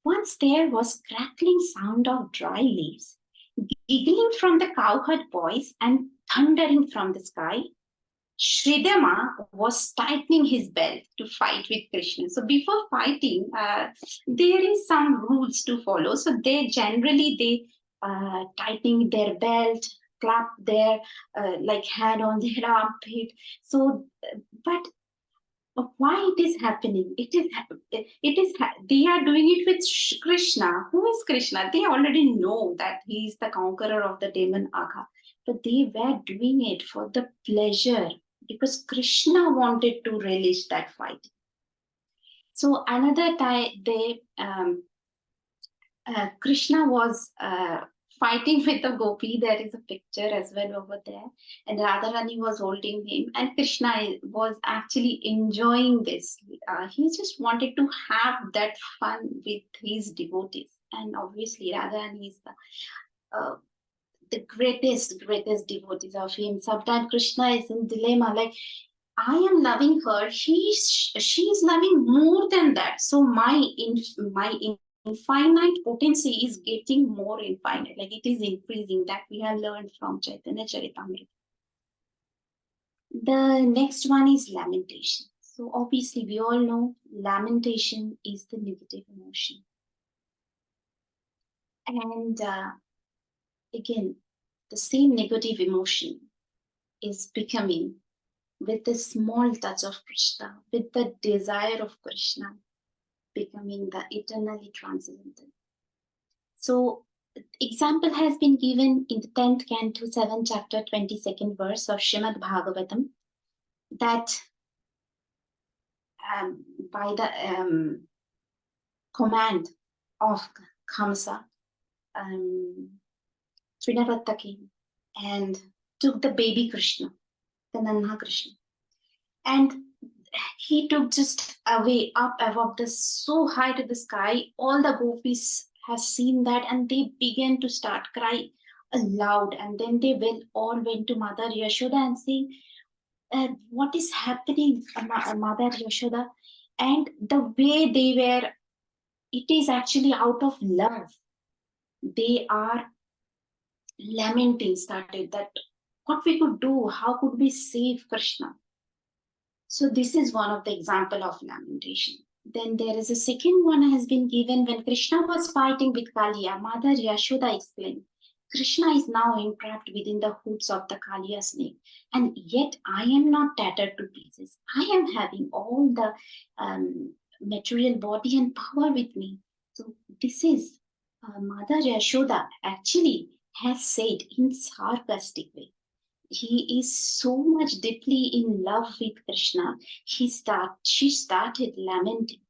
once there was crackling sound of dry leaves, giggling from the cowherd boys and thundering from the sky. Shridama was tightening his belt to fight with Krishna. So before fighting, there is some rules to follow. So they generally tightening their belt, clap their like hand on their armpit. So, but why it is happening? It is they are doing it with Krishna. Who is Krishna? They already know that he is the conqueror of the demon Agha, but they were doing it for the pleasure because Krishna wanted to relish that fight. So another time, Krishna was fighting with the gopi. There is a picture as well over there, and Radharani was holding him, and Krishna was actually enjoying this. He just wanted to have that fun with his devotees, and obviously Radharani is the greatest devotees of him. Sometimes Krishna is in dilemma, like, I am loving her, she is loving more than that. So my infinite potency is getting more infinite, like it is increasing. That we have learned from Chaitanya Charitamrita. The next one is lamentation. So obviously we all know lamentation is the negative emotion. And again, the same negative emotion is becoming, with the small touch of Krishna, with the desire of Krishna, becoming the eternally transcendental. So example has been given in the 10th canto, 7th chapter, 22nd verse of Srimad Bhagavatam, that by the command of Kamsa, Trinavatta came and took the baby Krishna, the Nanha Krishna, and he took just away up above the so high to the sky. All the gopis have seen that, and they began to start cry aloud, and then they all went to Mother Yashoda and saying, what is happening, Mother Yashoda? And the way they were, it is actually out of love. They are lamenting started that what we could do, how could we save Krishna? So this is one of the example of lamentation. Then there is a second one has been given when Krishna was fighting with Kaliya. Mother Yashoda explained, Krishna is now entrapped within the hoods of the Kaliya snake, and yet I am not tattered to pieces. I am having all the material body and power with me. So this is Mother Yashoda actually has said in sarcastic way. He is so much deeply in love with Krishna. She started lamenting.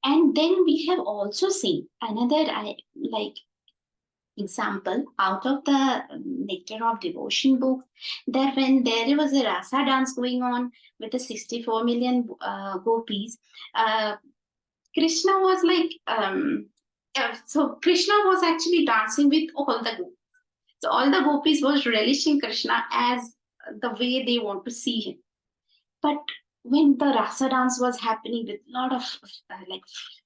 And then we have also seen another example out of the Nectar of Devotion book, that when there was a rasa dance going on with the 64 million gopis, Krishna was like, so Krishna was actually dancing with all the gopis. So all the gopis was relishing Krishna as the way they want to see him. But when the rasa dance was happening with a lot of like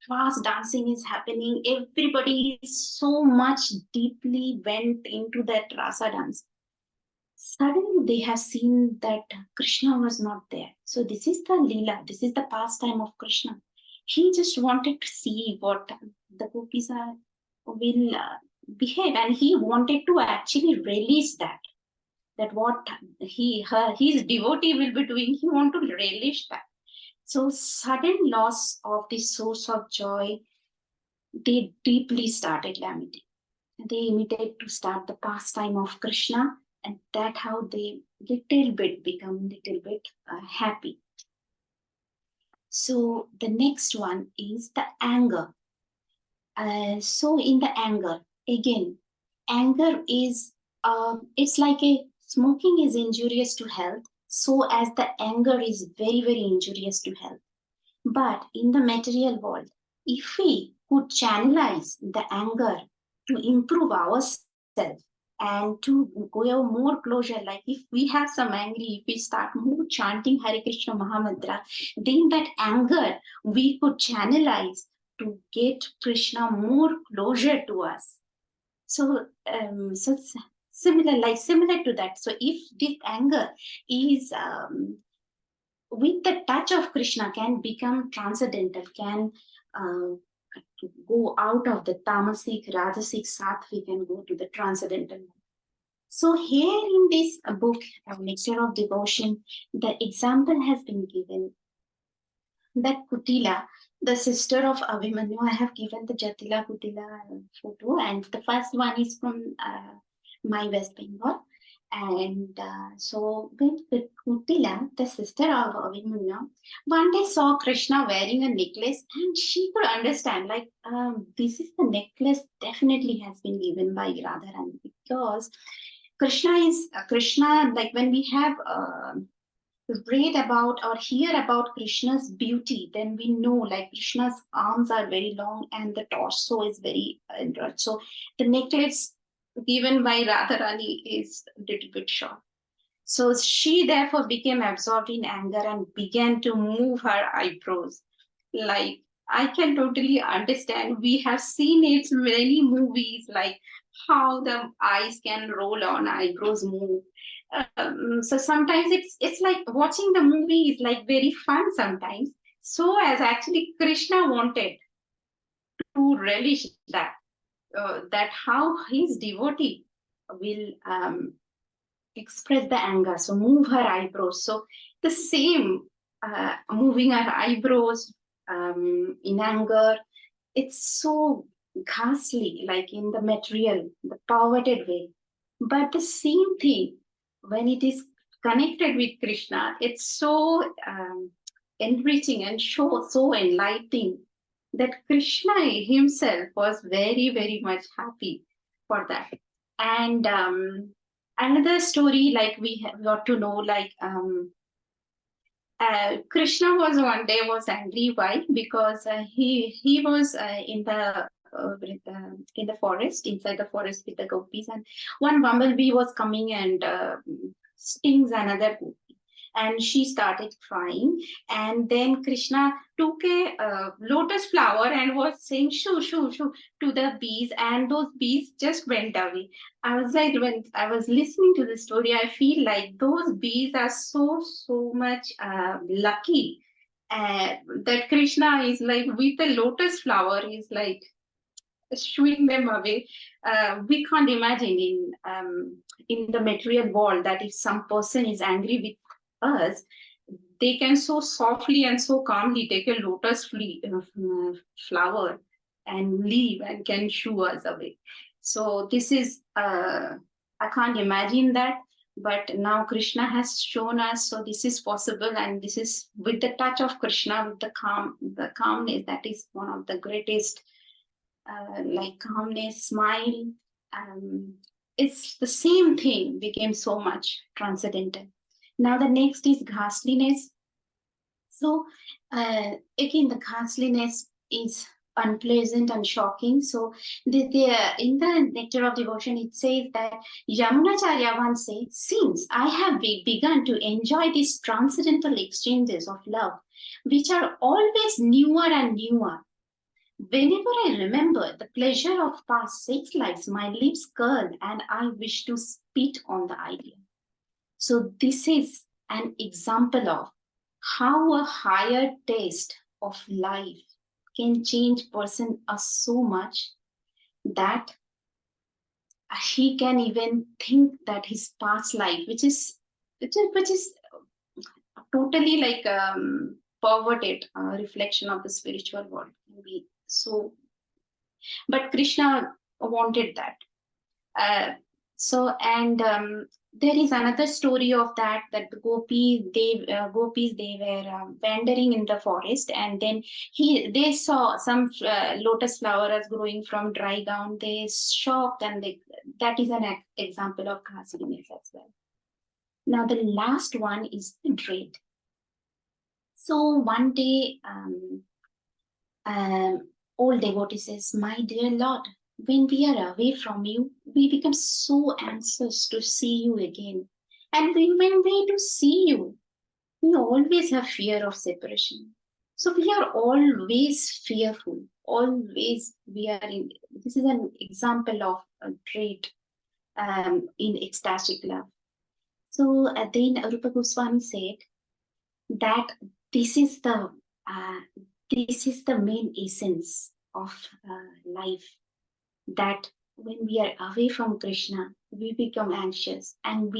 fast dancing is happening, everybody so much deeply went into that rasa dance. Suddenly they have seen that Krishna was not there. So this is the Leela, this is the pastime of Krishna. He just wanted to see what the gopis will behave, and he wanted to actually release that what his devotee will be doing. He want to relish that. So sudden loss of the source of joy, they deeply started lamenting. They immediate to start the pastime of Krishna, and that how they become little bit happy. So the next one is the anger. So in the anger, again, anger is, it's like smoking is injurious to health, so as the anger is very, very injurious to health. But in the material world, if we could channelize the anger to improve ourselves and to go more closer, like if we have some angry, if we start more chanting Hare Krishna Mahamantra, then that anger we could channelize to get Krishna more closer to us. So, similar to that. So if this anger is with the touch of Krishna can become transcendental, can go out of the tamasic, rajasic, sattvic and go to the transcendental. So here in this book, Nectar of Devotion, the example has been given that Kutila, the sister of Abhimanyu. I have given the Jatila Kutila photo, and the first one is from my West Bengal. And so when Kutila, the sister of Abhimanyu, one day saw Krishna wearing a necklace, and she could understand, like, this is the necklace definitely has been given by Radharani, because Krishna, like when we have read about or hear about Krishna's beauty, then we know like Krishna's arms are very long and the torso is very broad. So the necklace given by Radharani is a little bit short. So she therefore became absorbed in anger and began to move her eyebrows. Like, I can totally understand. We have seen it in many movies, like how the eyes can roll on, eyebrows move. So sometimes it's like watching the movie is like very fun sometimes. So as actually Krishna wanted to relish that, that how his devotee will express the anger, so move her eyebrows. So the same moving her eyebrows in anger, it's so ghastly, like in the material, the perverted way. But the same thing, when it is connected with Krishna, it's so enriching and so enlightening that Krishna himself was very, very much happy for that. And another story, like we got to know, like Krishna was one day was angry. Why? Because he was in the forest, inside the forest with the gopis, and one bumblebee was coming and stings another gopi. And she started crying, and then Krishna took a lotus flower and was saying shoo shoo shoo to the bees, and those bees just went away. I was like, when I was listening to the story, I feel like those bees are so much lucky that Krishna is like with the lotus flower is like shooing them away. We can't imagine in the material world that if some person is angry with us, they can so softly and so calmly take a lotus flower and leave and can shoo us away. So this is, I can't imagine that, but now Krishna has shown us, so this is possible, and this is with the touch of Krishna, with the calmness, that is one of the greatest, like calmness, smile. It's the same thing became so much transcendental. Now the next is ghastliness. So again, the ghastliness is unpleasant and shocking. So in the Nectar of Devotion, it says that Yamunacharya once said, since I have begun to enjoy these transcendental exchanges of love, which are always newer and newer, whenever I remember the pleasure of past 6 lives, my lips curl and I wish to spit on the idea. So this is an example of how a higher taste of life can change person so much that he can even think that his past life, which is totally like perverted reflection of the spiritual world, can be so. But Krishna wanted that. There is another story of that the gopis they were wandering in the forest, and then they saw some lotus flowers growing from dry ground. They shocked, and that is an example of ghastliness as well. Now the last one is the dread. So one day old devotee says, my dear Lord, when we are away from you, we become so anxious to see you again. And when we do see you, we always have fear of separation. So we are always fearful. Always we are in. This is an example of a dread in ecstatic love. So then Rupa Goswami said that this is the main essence of life, that when we are away from Krishna, we become anxious, and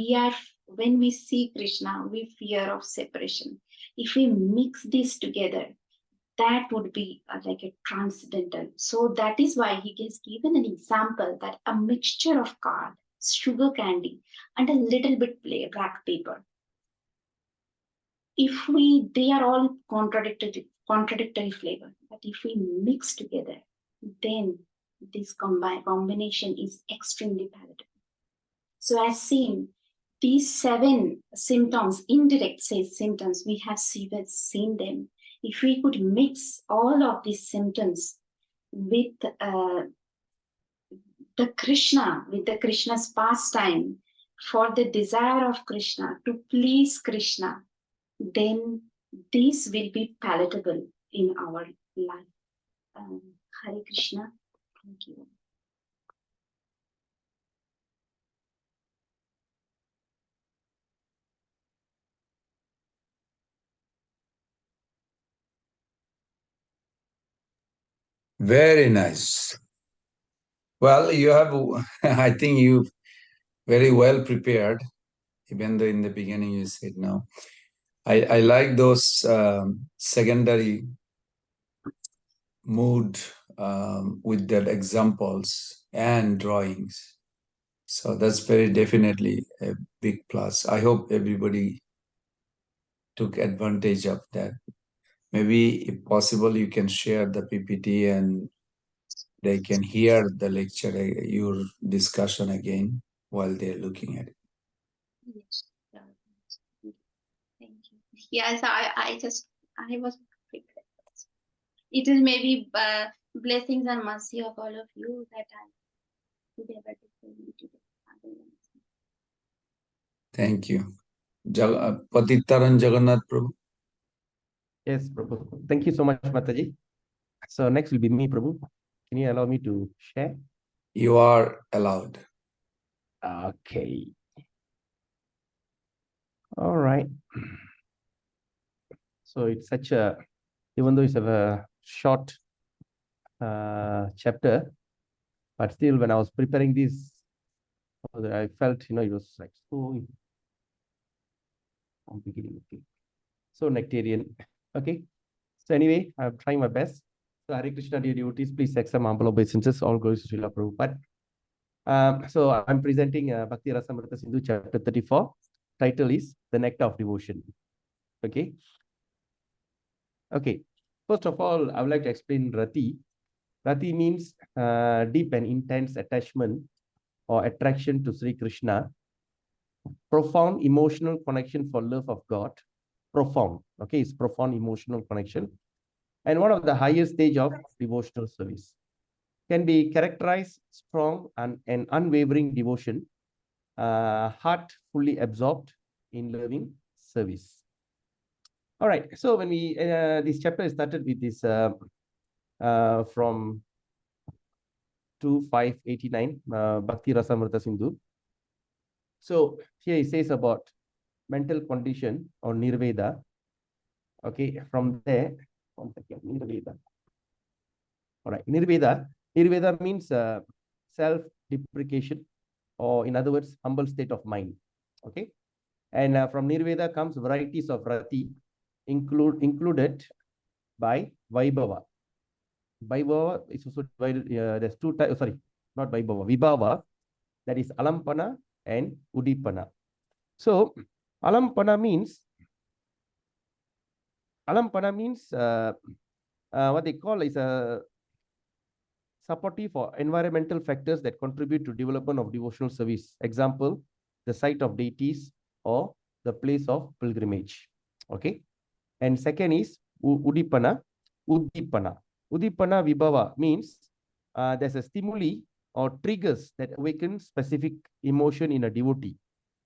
when we see Krishna, we fear of separation. If we mix this together, that would be like a transcendental. So that is why he has given an example that a mixture of curd, sugar candy, and a little bit black pepper. They are all contradictory flavor, but if we mix together, then this combination is extremely palatable. So as seen, these 7 symptoms, indirect symptoms, we have seen them. If we could mix all of these symptoms with the Krishna, with the Krishna's pastime, for the desire of Krishna, to please Krishna, then this will be palatable in our life. Hare Krishna. Thank you. Very nice. Well, you have, I think you very well prepared, even though in the beginning you said no. I like those secondary mood with their examples and drawings. So that's very definitely a big plus. I hope everybody took advantage of that. Maybe if possible, you can share the PPT and they can hear the lecture, your discussion again while they're looking at it. Yes. Thank you. Yes, I was prepared. It is maybe blessings and mercy of all of you that I could able to bring you today. Thank you. Patitaran Jagannath Prabhu. Yes, Prabhu. Thank you so much, Mataji. So next will be me, Prabhu. Can you allow me to share? You are allowed. Okay. All right. So it's such a, even though it's a short chapter, but still when I was preparing this, I felt, it was like so, I'm beginning, okay. So nectarian, okay. So anyway, I'm trying my best. So Hare Krishna, dear devotees, please accept my humble obeisances. All glories to Srila Prabhupada. So I'm presenting Bhakti Rasamrta Sindhu, chapter 34. Title is The Nectar of Devotion. Okay. Okay. First of all, I would like to explain Rati. Rati means deep and intense attachment or attraction to Sri Krishna. Profound emotional connection for love of God. Profound. Okay, it's profound emotional connection. And one of the highest stage of devotional service. Can be characterized strong and an unwavering devotion, heart fully absorbed in loving service. All right, so when we this chapter started with this from 2589 Bhakti Rasamrta Sindhu. So here he says about mental condition or nirveda. Okay, from there, nirveda. All right, nirveda. Nirveda means self-deprecation, or in other words, humble state of mind. Okay, and from nirveda comes varieties of rati, included by Vaibhava. Vaibhava is also divided, there's two types, sorry, not Vaibhava, Vibhava, that is Alampana and Udipana. So, Alampana means what they call is a supportive for environmental factors that contribute to development of devotional service. Example, the site of deities or the place of pilgrimage. Okay. And second is Udipana. Udipana Vibhava means there's a stimuli or triggers that awaken specific emotion in a devotee.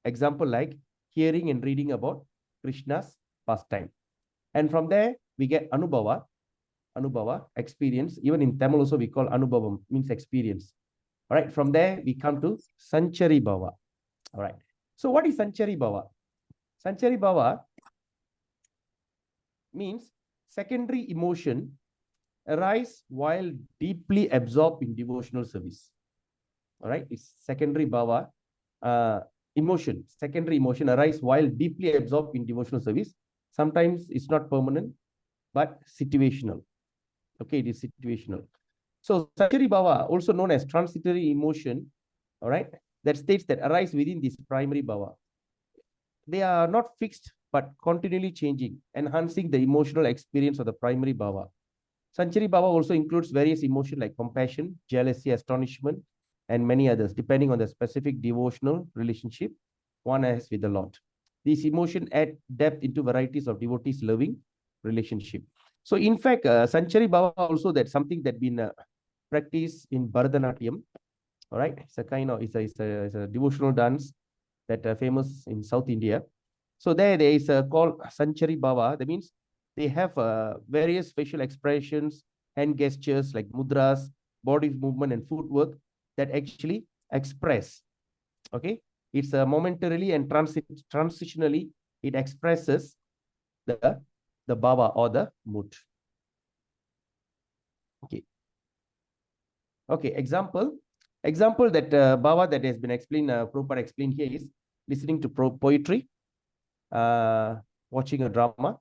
Example like hearing and reading about Krishna's pastime. And from there, we get Anubhava, experience. Even in Tamil also we call Anubhavam, means experience. All right, from there we come to Sanchari Bhava. All right. So what is Sanchari Bhava? Sanchari Bhava means secondary emotion arise while deeply absorbed in devotional service. All right, it's secondary bhava, secondary emotion arise while deeply absorbed in devotional service. Sometimes it's not permanent, but situational. Okay, it is situational. So Sanchari Bhava, also known as transitory emotion, all right, that states that arise within this primary bhava. They are not fixed, but continually changing, enhancing the emotional experience of the primary bhava. Sanchari Bhava also includes various emotions like compassion, jealousy, astonishment, and many others, depending on the specific devotional relationship one has with the Lord. These emotions add depth into varieties of devotees' loving relationship. So, in fact, Sanchari Bhava also, that's something that's been practiced in Bharatanatyam. All right, it's a kind of it's a devotional dance that famous in South India. So there is a called Stayibhava. That means they have various facial expressions, hand gestures like mudras, body movement, and footwork that actually express. Okay, it's momentarily and transitionally it expresses the bhava or the mood. Okay. Okay, example that bhava that has been explained, Prabhupada explained here is listening to poetry, watching a drama,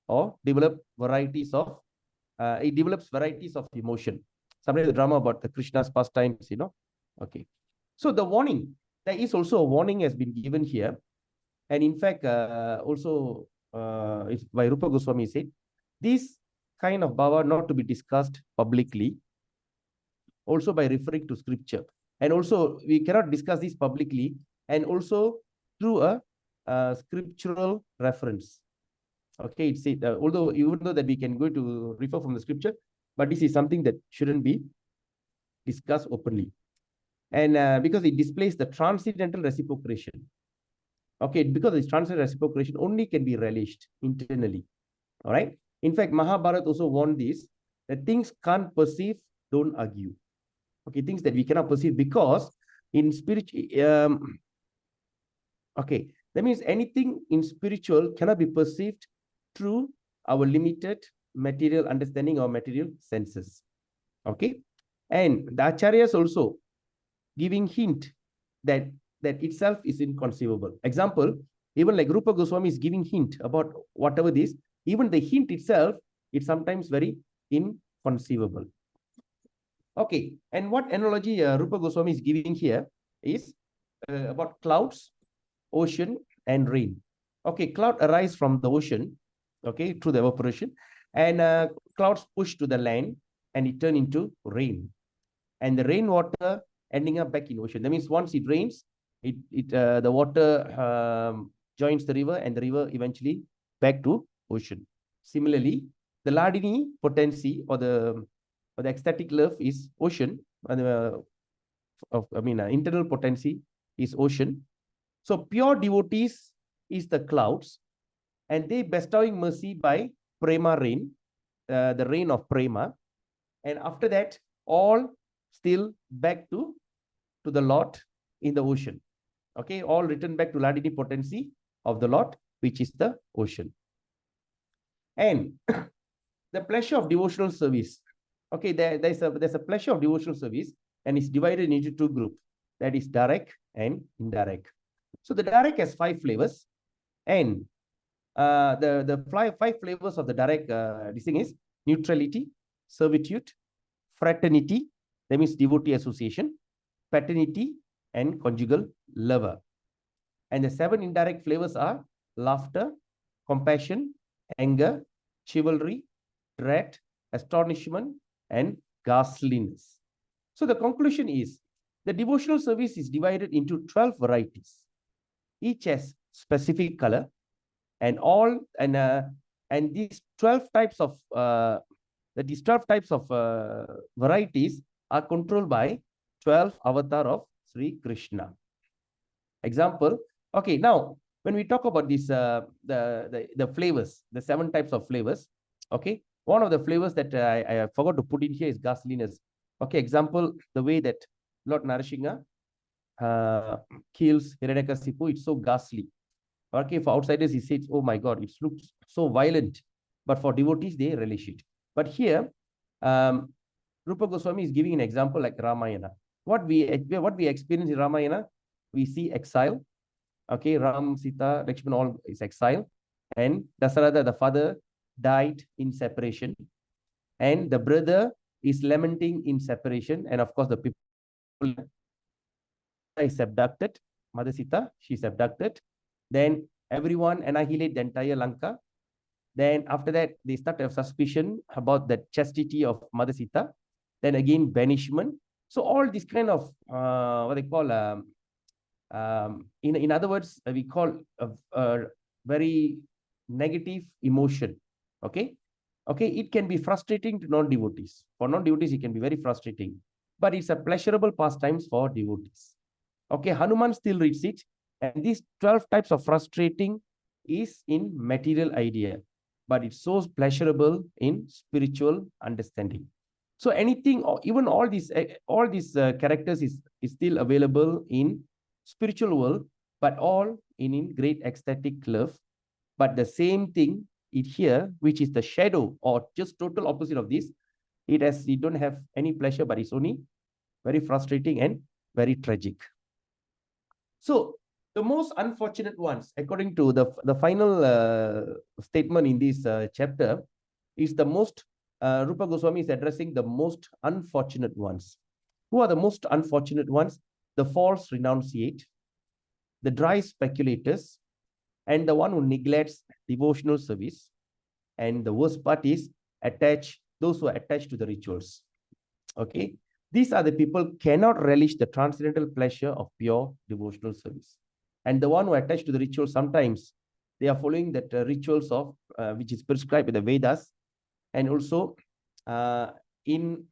or develop varieties of, it develops varieties of emotion. Sometimes the drama about the Krishna's pastimes, you know. Okay. So the warning, there is also a warning has been given here. And in fact, also it's by Rupa Goswami said, this kind of bhava not to be discussed publicly, also by referring to scripture. And also we cannot discuss this publicly and also through a scriptural reference. Okay, it's although even though that we can go to refer from the scripture, but this is something that shouldn't be discussed openly. And because it displays the transcendental reciprocation. Okay, because this transcendental reciprocation only can be relished internally. All right. In fact, Mahabharata also warned this, that things can't perceive, don't argue. Okay, things that we cannot perceive because in spiritual, okay, that means anything in spiritual cannot be perceived through our limited material understanding or material senses. Okay, and the acharyas also giving hint that itself is inconceivable. Example, even like Rupa Goswami is giving hint about whatever this, even the hint itself is sometimes very inconceivable. Okay, and what analogy Rupa Goswami is giving here is about clouds, ocean, and rain. Okay, cloud arise from the ocean, okay, through the evaporation, and clouds push to the land and it turn into rain. And the rainwater ending up back in ocean. That means once it rains, the water joins the river and the river eventually back to ocean. Similarly, the Ladini potency or the ecstatic love is ocean. Internal potency is ocean. So pure devotees is the clouds, and they bestowing mercy by prema rain, the rain of prema, and after that all still back to the Lord in the ocean. Okay, all return back to Ladini potency of the Lord, which is the ocean. And the pleasure of devotional service. Okay, there's a pleasure of devotional service, and it's divided into two groups. That is direct and indirect. So the direct has 5 flavors, and the 5 flavors of the direct this thing is neutrality, servitude, fraternity, that means devotee association, paternity, and conjugal lover. And the 7 indirect flavors are laughter, compassion, anger, chivalry, dread, astonishment, and ghastliness. So the conclusion is the devotional service is divided into 12 varieties. Each has specific color, and these 12 types of varieties are controlled by 12 avatar of Sri Krishna. Example, okay, now when we talk about this the flavors, the 7 types of flavors, okay, one of the flavors that I forgot to put in here is ghastliness. Okay, example, the way that Lord Narasingha kills Hiranyakasipu, it's so ghastly. Okay, for outsiders, he says, oh my God, it looks so violent. But for devotees, they relish it. But here, Rupa Goswami is giving an example like Ramayana. What we experience in Ramayana, we see exile. Okay, Ram, Sita, Lakshmana, all is exile. And Dasharatha, the father, died in separation. And the brother is lamenting in separation. And of course, the people is abducted. Mother Sita, she's abducted. Then everyone annihilate the entire Lanka. Then after that, they start to have suspicion about the chastity of Mother Sita. Then again, banishment. So all this kind of what they call in other words, we call a very negative emotion. Okay, it can be frustrating to non-devotees. For non-devotees, it can be very frustrating. but it's a pleasurable pastimes for devotees. Okay, Hanuman still reads it, and these 12 types of frustrating is in material idea, but it's so pleasurable in spiritual understanding. So anything, or even all these characters is still available in spiritual world, but all in great ecstatic love. But the same thing here, which is the shadow or just total opposite of this, it don't have any pleasure, but it's only very frustrating and very tragic. So the most unfortunate ones, according to the final statement in this chapter, is the most, Rupa Goswami is addressing the most unfortunate ones. Who are the most unfortunate ones? The false renunciate, the dry speculators, and the one who neglects devotional service. And the worst part is those who are attached to the rituals. Okay, these are the people cannot relish the transcendental pleasure of pure devotional service. And the one who are attached to the rituals, sometimes they are following that rituals of which is prescribed by the Vedas, and also according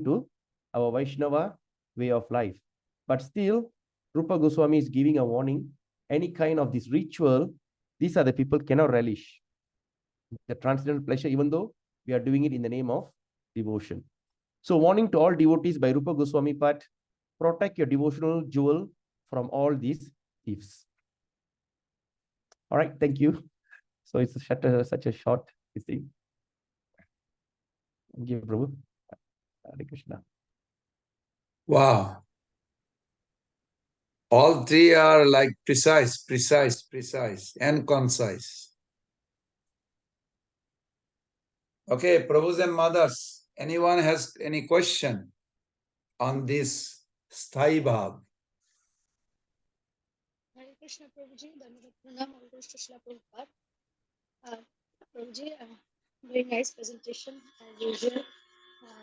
to our Vaishnava way of life. But still, Rupa Goswami is giving a warning: any kind of this ritual, these are the people cannot relish the transcendental pleasure, even though we are doing it in the name of devotion. So, warning to all devotees by Rupa Goswami part: protect your devotional jewel from all these thieves. All right, thank you. So it's such a short thing. Thank you, Prabhu. Hare Krishna. Wow. All three are like precise, and concise. Okay, Prabhus and Mothers, anyone has any question on this Stayibhava? Hare Krishna Prabhuji, Dhanavad Pranam, Hare Krishna Shila Prabhupada. Prabhuji, very nice presentation as usual.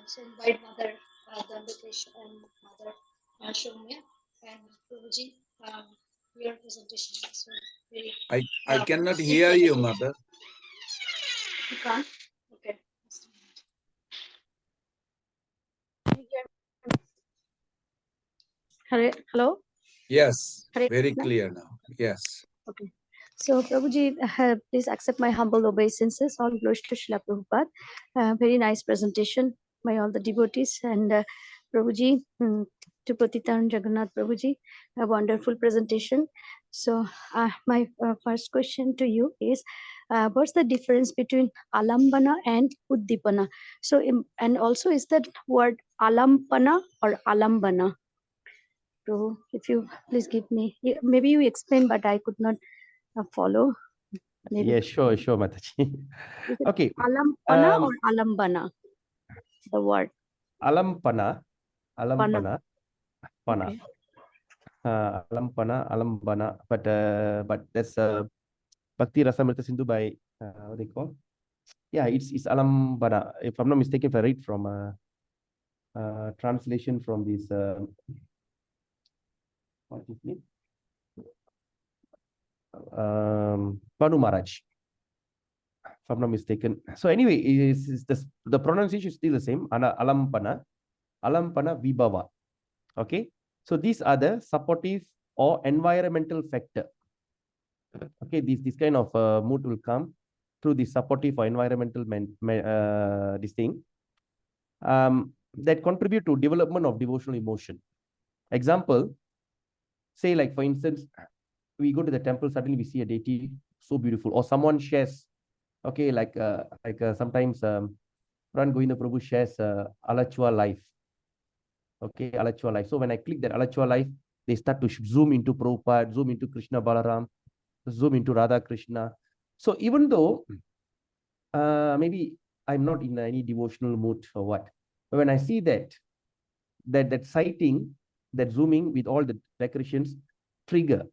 So invite Mother Dandakesha and Mother Shomya and Prabhuji, your presentation is very. I cannot hear you, Mother. You can't? Okay. Hello? Yes, Hare very Krishna. clear now. Yes. Okay. So, Prabhuji, please accept my humble obeisances. All glories to Srila Prabhupada. Very nice presentation by all the devotees. And Prabhuji, to Patitan Jagannath Prabhuji, a wonderful presentation. So, my first question to you is, what's the difference between alambana and uddipana? So, and also, is that word alampana or alambana? So, if you please give me, maybe you explain, but I could not follow. Maybe. Yeah, sure, Mataji. Okay. Alampana or alambana? The word. Alampana. Pana. Okay. Alambana. But that's Bhakti Rasamrta Sindhu by what they call? Yeah, it's Alambana. If I'm not mistaken, if I read from translation from this what is his name? Panu Maharaj, if I'm not mistaken. So anyway, the pronunciation is still the same. Alampana Vibhava. Okay. So these are the supportive or environmental factor. Okay, this kind of mood will come through the supportive or environmental this thing that contribute to development of devotional emotion. Example, say like for instance, we go to the temple, suddenly we see a deity so beautiful, or someone shares, okay, sometimes Pran Govinda Prabhu shares Alachua life. Okay, Alachua life. So when I click that Alachua life, they start to zoom into Prabhupada, zoom into Krishna Balaram, zoom into Radha Krishna. So even though maybe I'm not in any devotional mood or what, but when I see that sighting, that zooming with all the decorations, trigger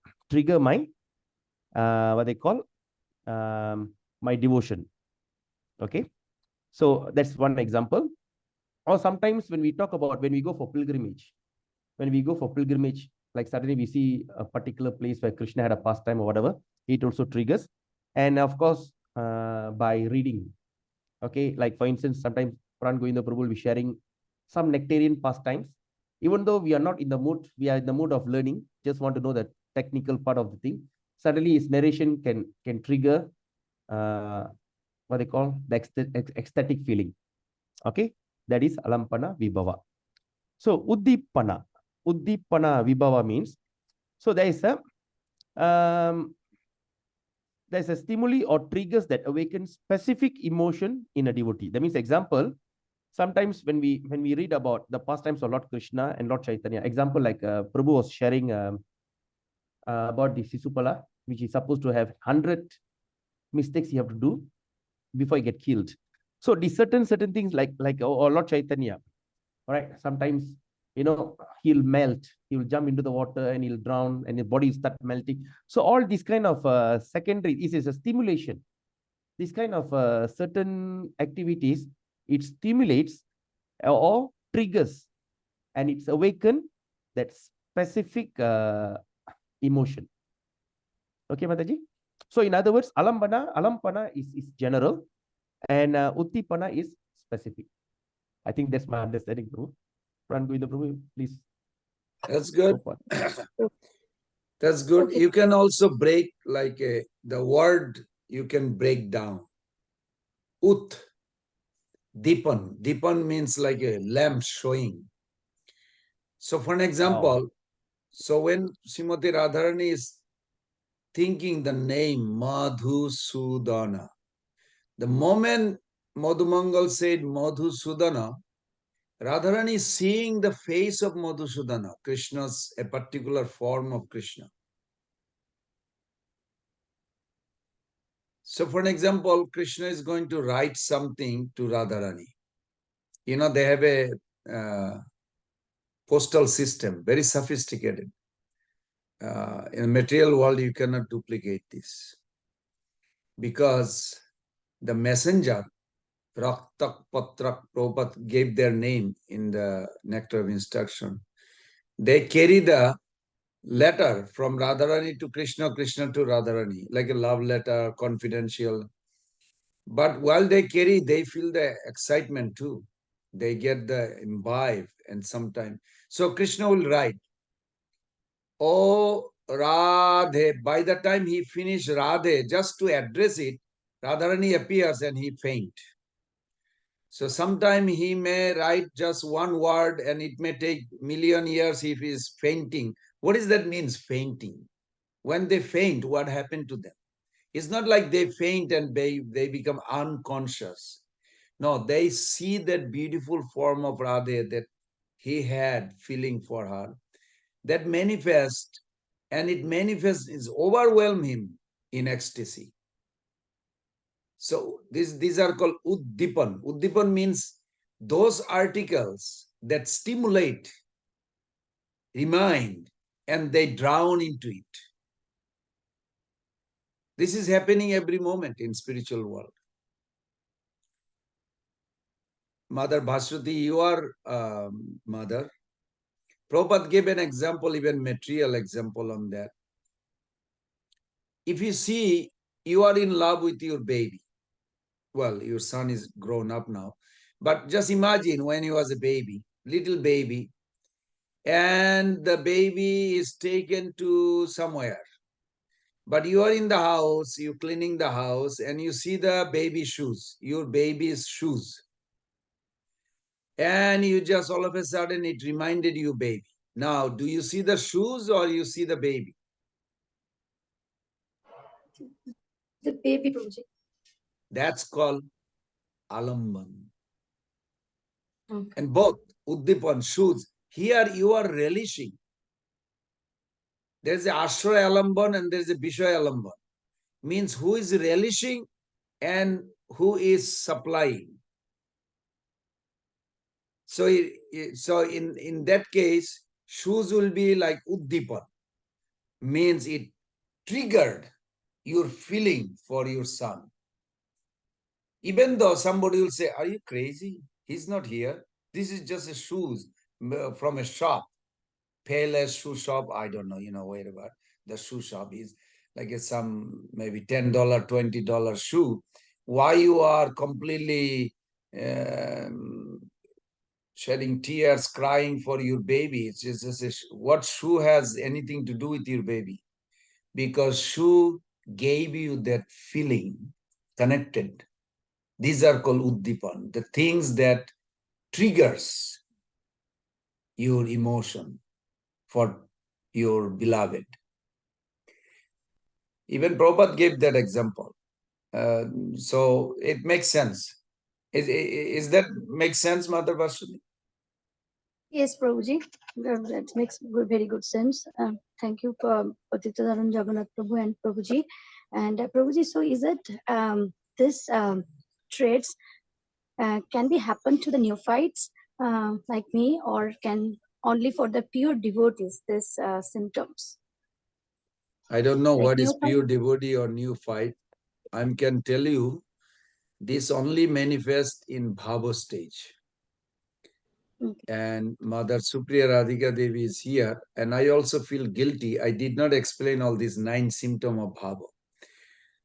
my what they call my devotion. Okay, so that's one example. Or sometimes when we go for pilgrimage, like suddenly we see a particular place where Krishna had a pastime or whatever, it also triggers. And of course, by reading, okay, like for instance, sometimes Pran Govinda Prabhu will be sharing some nectarian pastimes. Even though we are not in the mood, we are in the mood of learning, just want to know the technical part of the thing. Suddenly his narration can trigger what they call the ecstatic feeling. Okay, that is alampana vibhava. So uddipana vibhava means, so there is a stimuli or triggers that awaken specific emotion in a devotee. That means, example, sometimes when we read about the pastimes of Lord Krishna and Lord Chaitanya, example like Prabhu was sharing about the Sisupala, which is supposed to have 100 mistakes you have to do before you get killed. So the certain things like Lord Chaitanya, all right, sometimes, you know, he'll melt, he'll jump into the water and he'll drown and his body will start melting. So all these kind of secondary, this is a stimulation. This kind of certain activities, it stimulates or triggers and it's awaken that specific emotion. Okay, Mataji? So in other words, alampana is general and uttipana is specific. I think that's my understanding, Prabhu. Prabhu, please. That's good. That's good. You can also break like the word, you can break down. Ut, dipan. Dipan means like a lamp showing. So for an example, so when Srimati Radharani is thinking the name Madhusudana, the moment Madhumangal said Madhusudana, Radharani is seeing the face of Madhusudana, Krishna's, a particular form of Krishna. So for an example, Krishna is going to write something to Radharani. You know, they have a postal system, very sophisticated. In the material world, you cannot duplicate this. Because the messenger, Raktak Patrak Prabhupada gave their name in the Nectar of Instruction. They carry the letter from Radharani to Krishna, Krishna to Radharani, like a love letter, confidential. But while they carry, they feel the excitement too. They get the imbibe and sometimes. So Krishna will write, Oh Radhe. By the time he finished Radhe, just to address it, Radharani appears and he faint. So sometime he may write just one word and it may take million years if he is fainting. What does that mean, fainting? When they faint, what happened to them? It's not like they faint and they become unconscious. No, they see that beautiful form of Radhe that he had feeling for her. That manifests, and it manifests, is overwhelm him in ecstasy. So these are called uddipan. Uddipan means those articles that stimulate, remind, and they drown into it. This is happening every moment in spiritual world. Mother Bhaswati, you are mother. Prabhupada gave an example, even material example on that. If you see, you are in love with your baby. Well, your son is grown up now. But just imagine when he was a baby, little baby, and the baby is taken to somewhere. But you are in the house, you're cleaning the house, and you see the baby shoes, your baby's shoes. And you just all of a sudden, it reminded you baby. Now, do you see the shoes or you see the baby? The baby, Prabhuji. That's called alamban. Okay. And both, uddipan, shoes, here you are relishing. There's a ashray alamban and there's a bishay alamban. Means who is relishing and who is supplying. So in that case, shoes will be like uddipan. Means it triggered your feeling for your son. Even though somebody will say, are you crazy? He's not here. This is just a shoes from a shop. Payless shoe shop, I don't know, wherever the shoe shop is. Like some maybe $10, $20 shoe. Why you are completely shedding tears, crying for your baby. It's just what shoe has anything to do with your baby? Because shoe gave you that feeling, connected. These are called uddipan, the things that triggers your emotion for your beloved. Even Prabhupada gave that example. So it makes sense. Is that makes sense, Mother Vasudhi? Yes, Prabhuji, that makes very good sense. Thank you, Patitaran Jagannath Prabhu and Prabhuji. And Prabhuji, so is it this traits can be happen to the neophytes like me, or can only for the pure devotees this symptoms? I don't know Like what is neophyte? pure devotee or neophyte. I can tell you, this only manifests in bhava stage. Okay. And Mother Supriya Radhika Devi is here, and I also feel guilty. I did not explain all these 9 symptoms of bhava.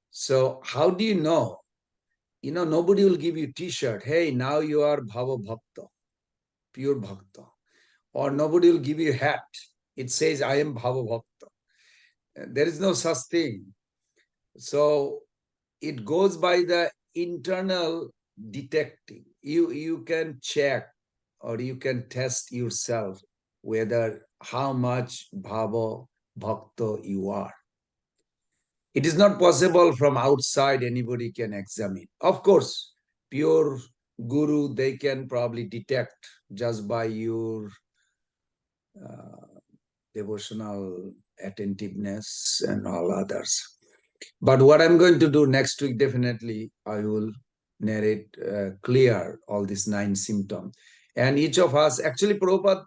So how do you know? You know, nobody will give you t-shirt. Hey, now you are bhava bhakta, pure bhakta. Or nobody will give you a hat. It says, I am bhava bhakta. There is no such thing. So it goes by the internal detecting. You can check or you can test yourself whether how much bhava bhakta you are. It is not possible from outside anybody can examine. Of course, pure guru, they can probably detect just by your devotional attentiveness and all others. But what I'm going to do next week, definitely, I will narrate clear all these 9 symptoms. And each of us, actually, Prabhupada,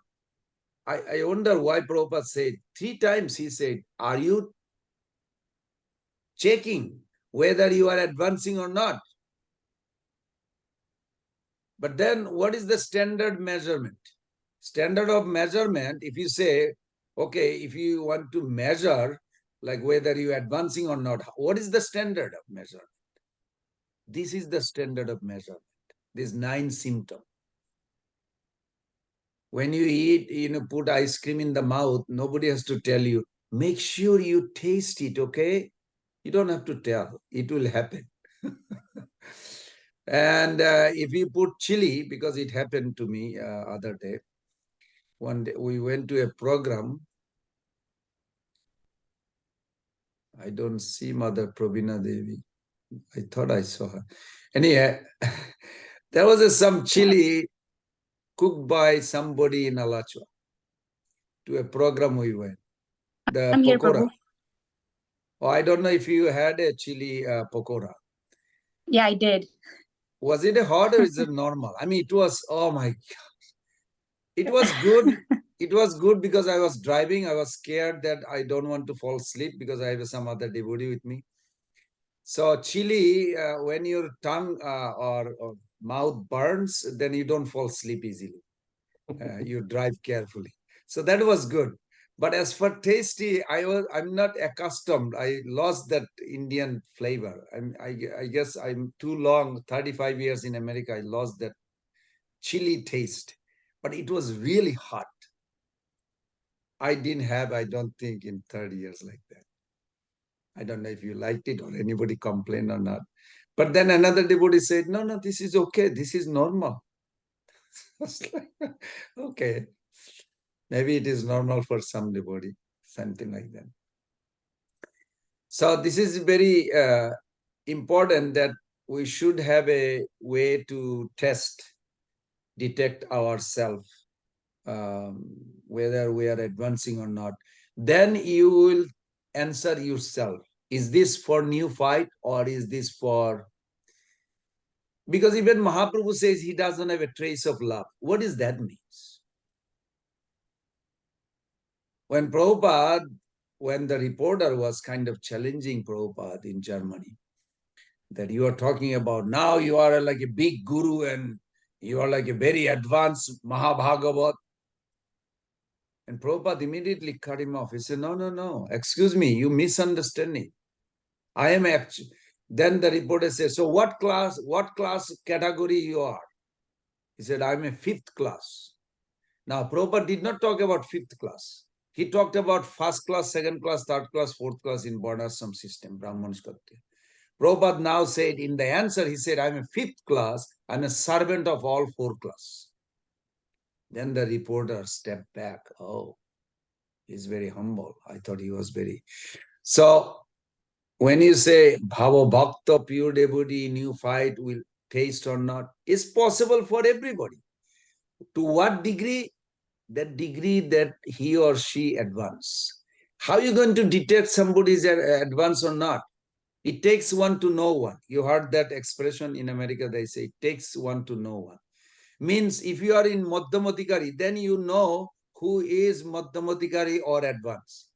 I wonder why Prabhupada said 3 times, he said, are you checking whether you are advancing or not? But then what is the standard measurement? Standard of measurement, if you say, okay, if you want to measure like whether you're advancing or not, what is the standard of measurement? This is the standard of measurement. These 9 symptoms. When you eat, put ice cream in the mouth, nobody has to tell you, make sure you taste it, okay? You don't have to tell, it will happen. And if you put chili, because it happened to me other day, one day we went to a program. I don't see Mother Pravina Devi. I thought I saw her. Anyway, there was some chili cooked by somebody in Alachua. To a program we went. The I'm here, pakora. Prabhu. Oh, I don't know if you had a chili pakora. Yeah, I did. Was it a hot or is it normal? I mean, it was, oh my God. It was good. It was good because I was driving. I was scared that I don't want to fall asleep because I have some other devotee with me. So chili, when your tongue or mouth burns, then you don't fall asleep easily. You drive carefully. So that was good. But as for tasty, I'm not accustomed. I lost that Indian flavor. I guess I'm too long, 35 years in America, I lost that chili taste. But it was really hot. I didn't have, I don't think, in 30 years like that. I don't know if you liked it or anybody complained or not. But then another devotee said, no, this is okay. This is normal. I was like, okay. Maybe it is normal for some devotee, something like that. So this is very important that we should have a way to detect ourselves, whether we are advancing or not. Then you will answer yourself. Is this for new fight or is this for... Because even Mahaprabhu says he doesn't have a trace of love. What does that mean? When the reporter was kind of challenging Prabhupada in Germany, that you are talking about now you are like a big guru and you are like a very advanced Mahabhagavat. And Prabhupada immediately cut him off. He said, no, excuse me, you misunderstanding. I am actually... Then the reporter says, so what class category you are? He said, I'm a fifth class. Now, Prabhupada did not talk about fifth class. He talked about first class, second class, third class, fourth class in Varnashram system, Brahmanish Kshatriya. Prabhupada now said, in the answer, he said, I'm a fifth class, I'm a servant of all four class. Then the reporter stepped back. Oh, he's very humble. I thought he was very... So, when you say, Bhava Bhakta, pure devotee, new fight will taste or not, is possible for everybody. To what degree? That degree that he or she advance. How are you going to detect somebody is advanced or not? It takes one to know one. You heard that expression in America, they say, it takes one to know one. Means if you are in Madhyamadikari, then you know who is Madhyamadikari or advanced.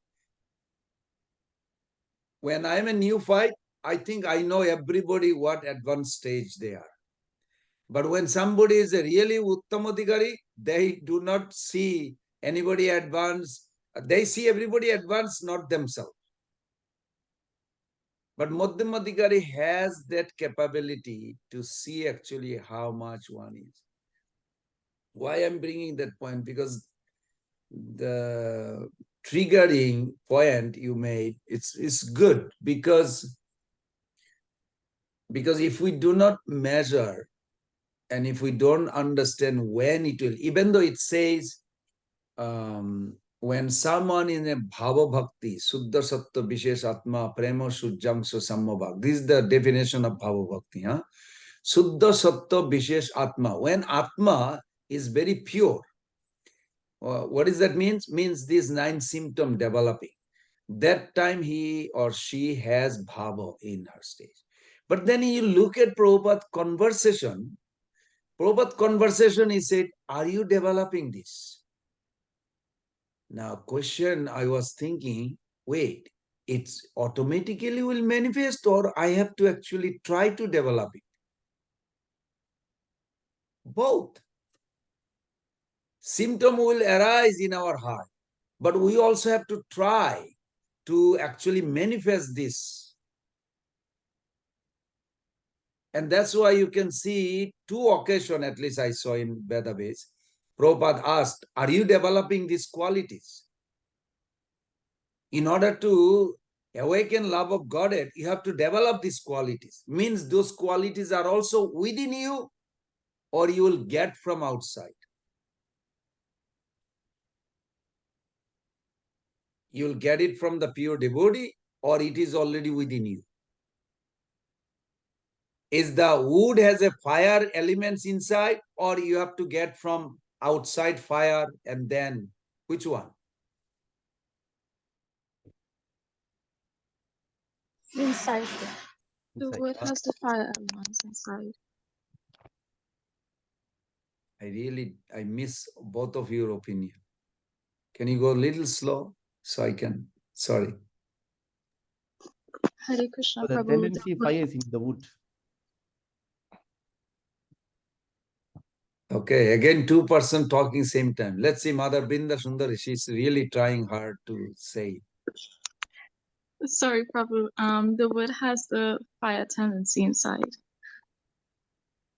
When I am a neophyte, I think I know everybody what advanced stage they are. But when somebody is a really Uttamadikari, they do not see anybody advance. They see everybody advance, not themselves. But Madhyamadikari has that capability to see actually how much one is. Why I'm bringing that point? Because the triggering point you made, it's good because if we do not measure and if we don't understand when it will, even though it says when someone in a bhava bhakti, suddha sattva vishesh atma, prema sujjamsa sammabhak, this is the definition of bhava bhakti. Huh? Suddha sattva vishesh atma, when atma is very pure. What does that mean? Means these 9 symptoms developing. That time he or she has bhava in her stage. But then you look at Prabhupada's conversation. Prabhupada's conversation, he said, are you developing this? Now, question I was thinking, wait, it's automatically will manifest or I have to actually try to develop it? Both. Symptom will arise in our heart, but we also have to try to actually manifest this. And that's why you can see 2 occasions, at least I saw in Vedas. Prabhupada asked, are you developing these qualities? In order to awaken love of Godhead, you have to develop these qualities. Means those qualities are also within you or you will get from outside. You will get it from the pure devotee or it is already within you. Is the wood has a fire elements inside or you have to get from outside fire and then which one? Inside. The wood has the fire elements inside. I miss both of your opinion. Can you go a little slow so I can, sorry. Hare Krishna, So the Prabhu. tendency fire is in the wood. Okay, again 2% talking same time. Let's see Mother Brinda Sundari. She's really trying hard to say. Sorry, Prabhu. The wood has the fire tendency inside.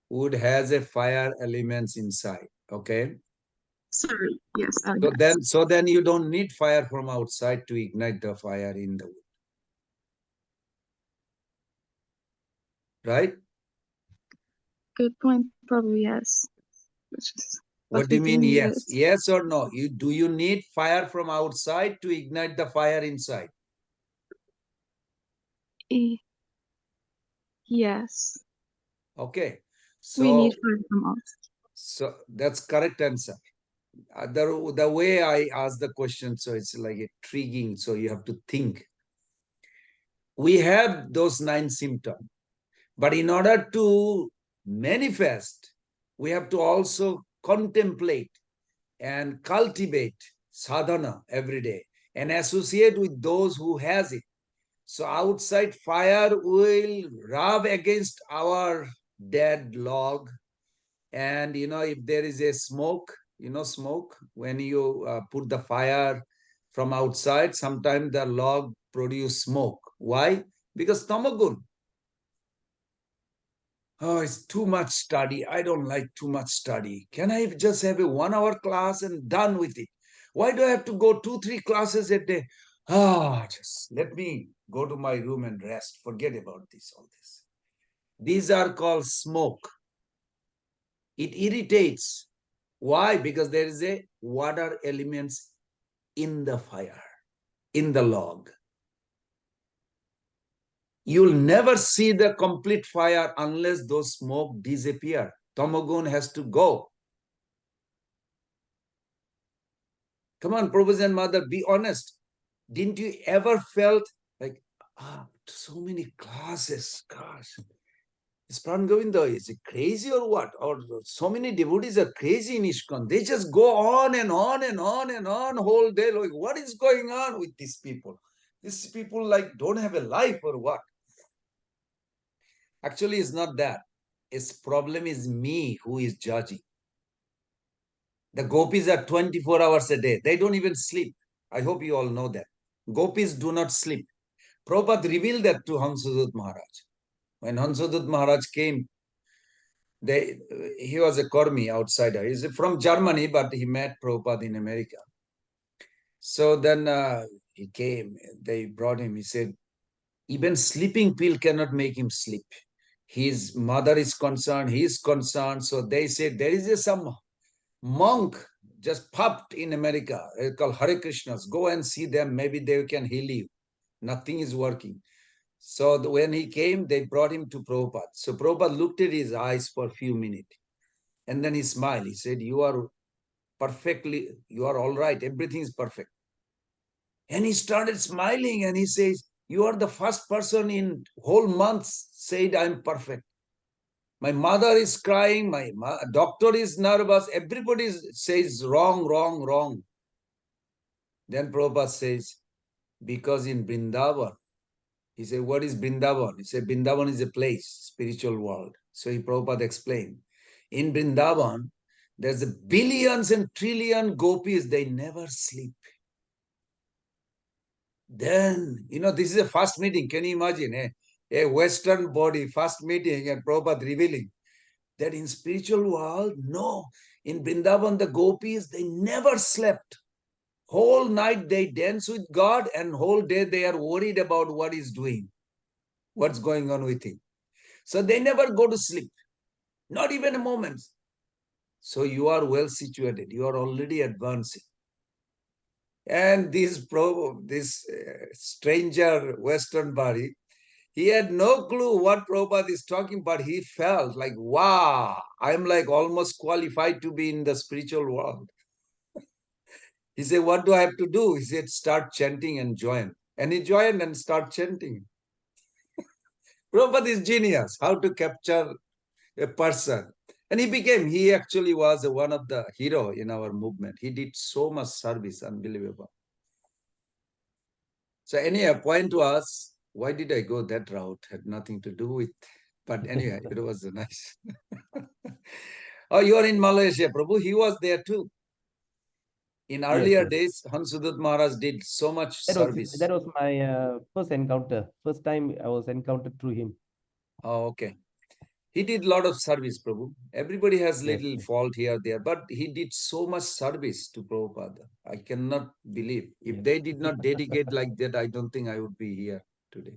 Wood has a fire elements inside. Okay. Sorry. Yes. So then you don't need fire from outside to ignite the fire in the wood. Right? Good point, Prabhu. Yes. What do you mean yes? Yes or no? Do you need fire from outside to ignite the fire inside? Yes. Okay. So we need fire from outside. So that's correct answer. The way I ask the question, so it's like intriguing. So you have to think. We have those 9 symptoms, but in order to manifest, we have to also contemplate and cultivate sadhana every day and associate with those who has it. So outside fire will rub against our dead log. And, if there is a smoke, smoke, when you put the fire from outside, sometimes the log produce smoke. Why? Because tamagun. Oh, it's too much study. I don't like too much study. Can I just have a 1 hour class and done with it? Why do I have to go 2-3 classes a day? Just let me go to my room and rest. Forget about all this. These are called smoke. It irritates. Why? Because there is a water elements in the fire, in the log. You'll never see the complete fire unless those smoke disappear. Tamagun has to go. Come on, Prabhuji and Mother, be honest. Didn't you ever felt like, so many classes, gosh. Is Pran Govinda, is it crazy or what? Or so many devotees are crazy in ISKCON. They just go on and on and on and on whole day. Like, what is going on with these people? These people like don't have a life or what? Actually, it's not that. Its problem is me who is judging. The gopis are 24 hours a day. They don't even sleep. I hope you all know that. Gopis do not sleep. Prabhupada revealed that to Hansadut Maharaj. When Hansadut Maharaj came, he was a Kormi outsider. He's from Germany, but he met Prabhupada in America. So then he came, they brought him. He said, even sleeping pill cannot make him sleep. His mother is concerned, he is concerned. So they said, there is some monk just popped in America. It's called Hare Krishnas. Go and see them. Maybe they can heal you. Nothing is working. So when he came, they brought him to Prabhupada. So Prabhupada looked at his eyes for a few minutes. And then he smiled. He said, you are all right. Everything is perfect. And he started smiling and he says, you are the first person in whole months said I'm perfect. My mother is crying. My doctor is nervous. Everybody says wrong, wrong, wrong. Then Prabhupada says, because in Vrindavan, he said, what is Vrindavan? He said, Vrindavan is a place, spiritual world. So Prabhupada explained, in Vrindavan, there's a billions and trillion gopis, they never sleep. Then, this is a first meeting. Can you imagine? A Western body, first meeting, and Prabhupada revealing that in spiritual world, no. In Vrindavan, the gopis, they never slept. Whole night they dance with God and whole day they are worried about what he's doing, what's going on with him. So they never go to sleep, not even a moment. So you are well situated. You are already advancing. And this stranger Western body, he had no clue what Prabhupada is talking, but he felt like, wow, I'm like almost qualified to be in the spiritual world. He said, what do I have to do? He said, start chanting and join. And he joined and start chanting. Prabhupada is genius, how to capture a person. And he actually was one of the hero in our movement. He did so much service, unbelievable. So anyhow, point to us, why did I go that route? Had nothing to do with, but anyway, it was nice. Oh, you are in Malaysia, Prabhu. He was there too. In earlier days, Hansadut Maharaj did so much service. That was my first encounter. First time I was encountered through him. Oh, okay. He did a lot of service, Prabhu. Everybody has little fault here, there, but he did so much service to Prabhupada. I cannot believe. If they did not dedicate like that, I don't think I would be here today.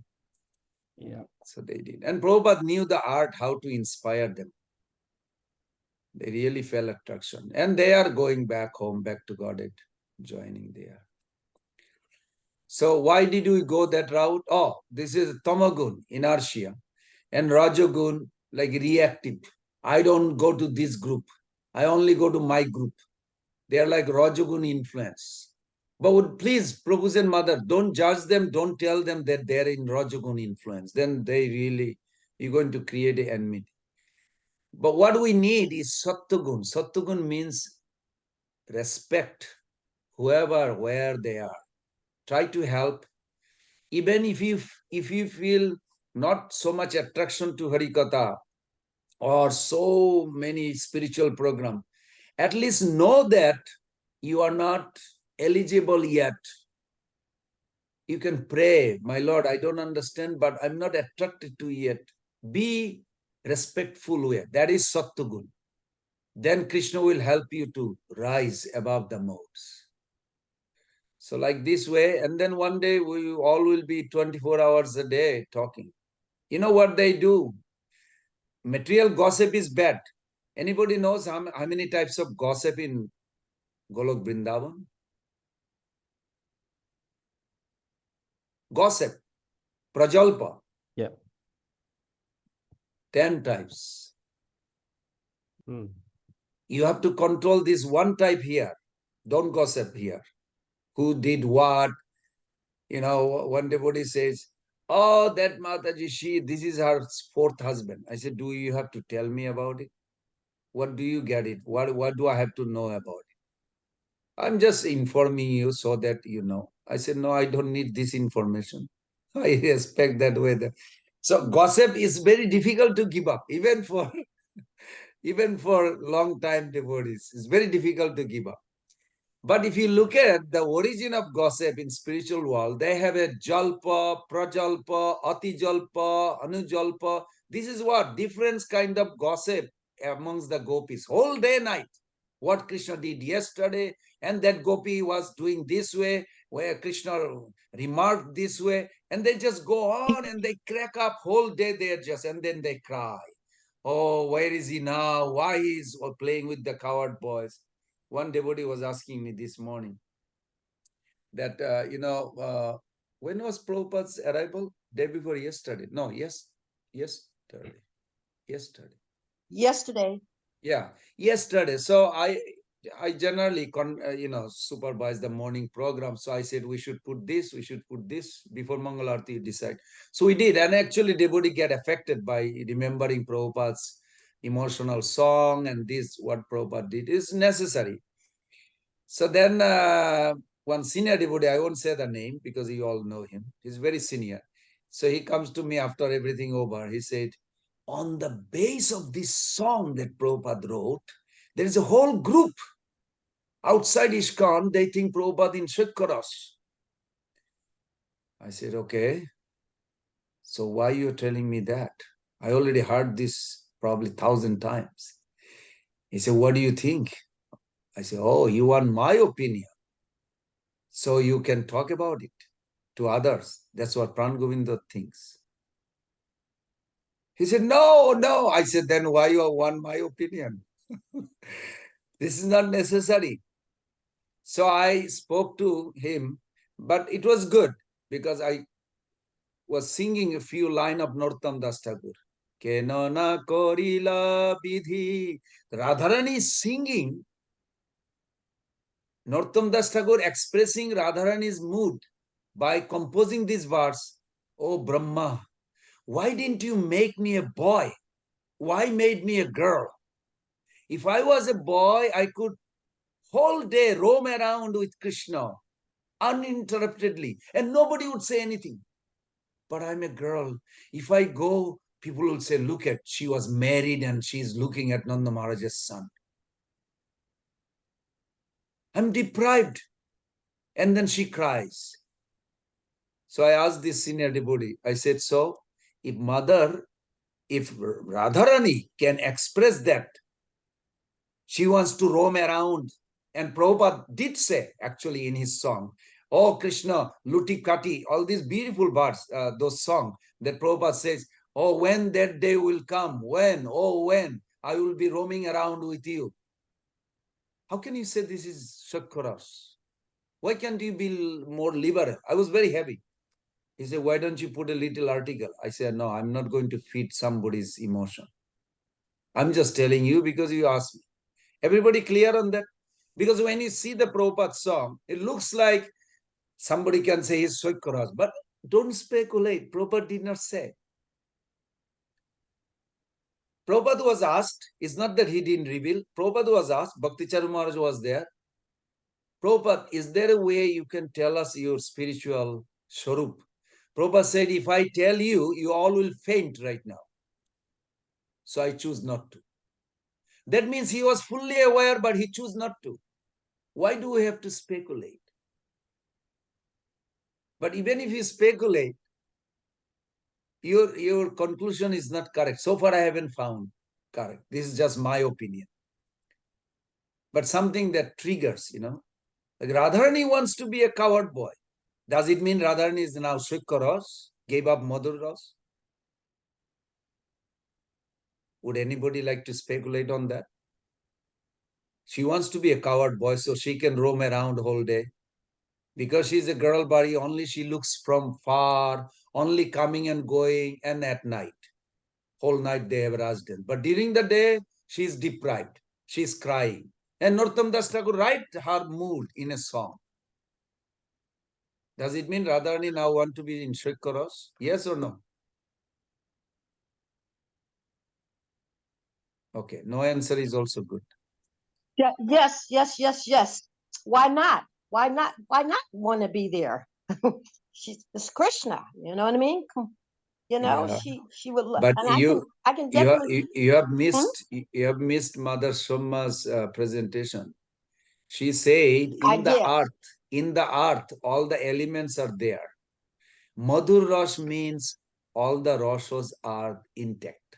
Yeah. So they did. And Prabhupada knew the art, how to inspire them. They really felt attraction. And they are going back home, back to Godhead, joining there. So why did we go that route? Oh, this is Tamagun, inertia. And Rajagun, like reactive. I don't go to this group. I only go to my group. They are like Rajagun influence. But please, Prabhu's and Mother, don't judge them. Don't tell them that they're in Rajagun influence. Then you're going to create an enmity. But what we need is Sattvagun. Sattvagun means respect whoever, where they are. Try to help. Even if you feel not so much attraction to Harikatha or so many spiritual program, at least know that you are not eligible yet. You can pray, my Lord, I don't understand, but I'm not attracted to yet. Be respectful way. That is Sattvagun. Then Krishna will help you to rise above the modes. So like this way, and then one day we all will be 24 hours a day talking. You know what they do? Material gossip is bad. Anybody knows how many types of gossip in Golok Vrindavan? Gossip, prajalpa. Yeah. 10 types. Mm. You have to control this one type here. Don't gossip here. Who did what? You know, one devotee says, oh, that Mataji, this is her fourth husband. I said, do you have to tell me about it? What do you get it? What do I have to know about it? I'm just informing you so that you know. I said, no, I don't need this information. I respect that way. So gossip is very difficult to give up, even for long time devotees. It's very difficult to give up. But if you look at the origin of gossip in spiritual world, they have a jalpa, prajalpa, atijalpa, anujalpa. This is what different kind of gossip amongst the gopis, whole day night. What Krishna did yesterday, and that gopi was doing this way, where Krishna remarked this way, and they just go on and they crack up whole day there just, and then they cry. Oh, where is he now? Why is he playing with the coward boys? One devotee was asking me this morning that, when was Prabhupada's arrival? Day before yesterday. No, yesterday. Yesterday. Yeah, yesterday. So I generally supervise the morning program. So I said we should put this before Mangalarti you decide. So we did, and actually devotee get affected by remembering Prabhupada's emotional song, and this what Prabhupada did is necessary. So then one senior devotee, I won't say the name because you all know him. He's very senior. So he comes to me after everything over. He said, on the base of this song that Prabhupada wrote, there is a whole group outside ISKCON. They think Prabhupada in Shitkaras. I said, okay. So why you're telling me that? I already heard this probably 1,000 times. He said, what do you think? I said, oh, you want my opinion. So you can talk about it to others. That's what Pran Govinda thinks. He said, no. I said, then why you want my opinion? This is not necessary. So I spoke to him, but it was good because I was singing a few lines of Narottam Das Thakur. Kenana korila bidhi. Radharani is singing. Narottam Das Thakur expressing Radharani's mood by composing this verse. Oh Brahma, why didn't you make me a boy? Why made me a girl? If I was a boy, I could whole day roam around with Krishna uninterruptedly and nobody would say anything. But I'm a girl. If I go, people will say, look at, she was married and she's looking at Nanda Maharaj's son. I'm deprived. And then she cries. So I asked this senior devotee, I said, so if Radharani can express that, she wants to roam around. And Prabhupada did say, actually, in his song, oh Krishna, Luti Kati, all these beautiful words, those songs that Prabhupada says, oh, when that day will come, when I will be roaming around with you. How can you say this is Shakkaras? Why can't you be more liberal? I was very happy. He said, why don't you put a little article? I said, no, I'm not going to feed somebody's emotion. I'm just telling you because you asked me. Everybody clear on that? Because when you see the Prabhupada song, it looks like somebody can say he's Shakkaras, but don't speculate. Prabhupada did not say. Prabhupada was asked, it's not that he didn't reveal. Prabhupada was asked, Bhakti Maharaj was there. Prabhupada, is there a way you can tell us your spiritual Swarup? Prabhupada said, if I tell you, you all will faint right now. So I choose not to. That means he was fully aware, but he chose not to. Why do we have to speculate? But even if you speculate, your conclusion is not correct. So far, I haven't found correct. This is just my opinion. But something that triggers, Like Radharani wants to be a coward boy. Does it mean Radharani is now Shikkaros, gave up Madhur Ras? Would anybody like to speculate on that? She wants to be a coward boy so she can roam around whole day. Because she's a girl body, only she looks from far, only coming and going, and at night. Whole night they have Rajdan. But during the day, she's deprived. She's crying. And Narottam Das Thakur write her mood in a song. Does it mean Radharani now want to be in Shikkaros? Yes or no? Okay, no answer is also good. Yeah, yes. Why not? Why not want to be there? It's Krishna, you know what I mean? Yeah. She would love, But and I can you definitely. have missed Mother Soma's presentation. She said in the earth, all the elements are there. Madhur Ras means all the Rashas are intact.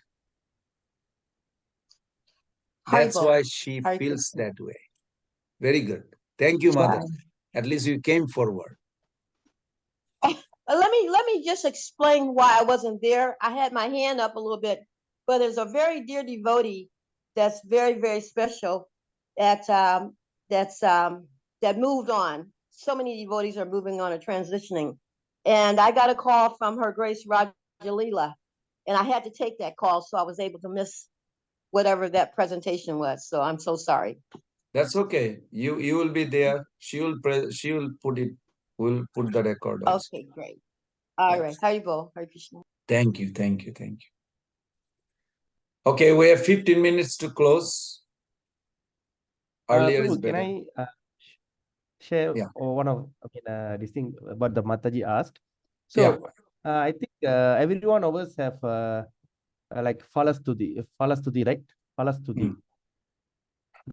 That's why she feels that way. Very good. Thank you, Mother. At least you came forward. Let me just explain why I wasn't there. I had my hand up a little bit, but there's a very dear devotee that's very, very special that that moved on. So many devotees are moving on or transitioning. And I got a call from Her Grace Rajalila, and I had to take that call, so I was able to miss whatever that presentation was. So I'm so sorry. That's okay. You will be there. She will put it. We'll put the record also. Okay, great. All right. Haribol, Hare Krishna. Thank you. Okay, we have 15 minutes to close. Earlier is better. Can I share one of this thing about the Mataji asked? So I think every one of us have like Falastuti, right? Falastuti.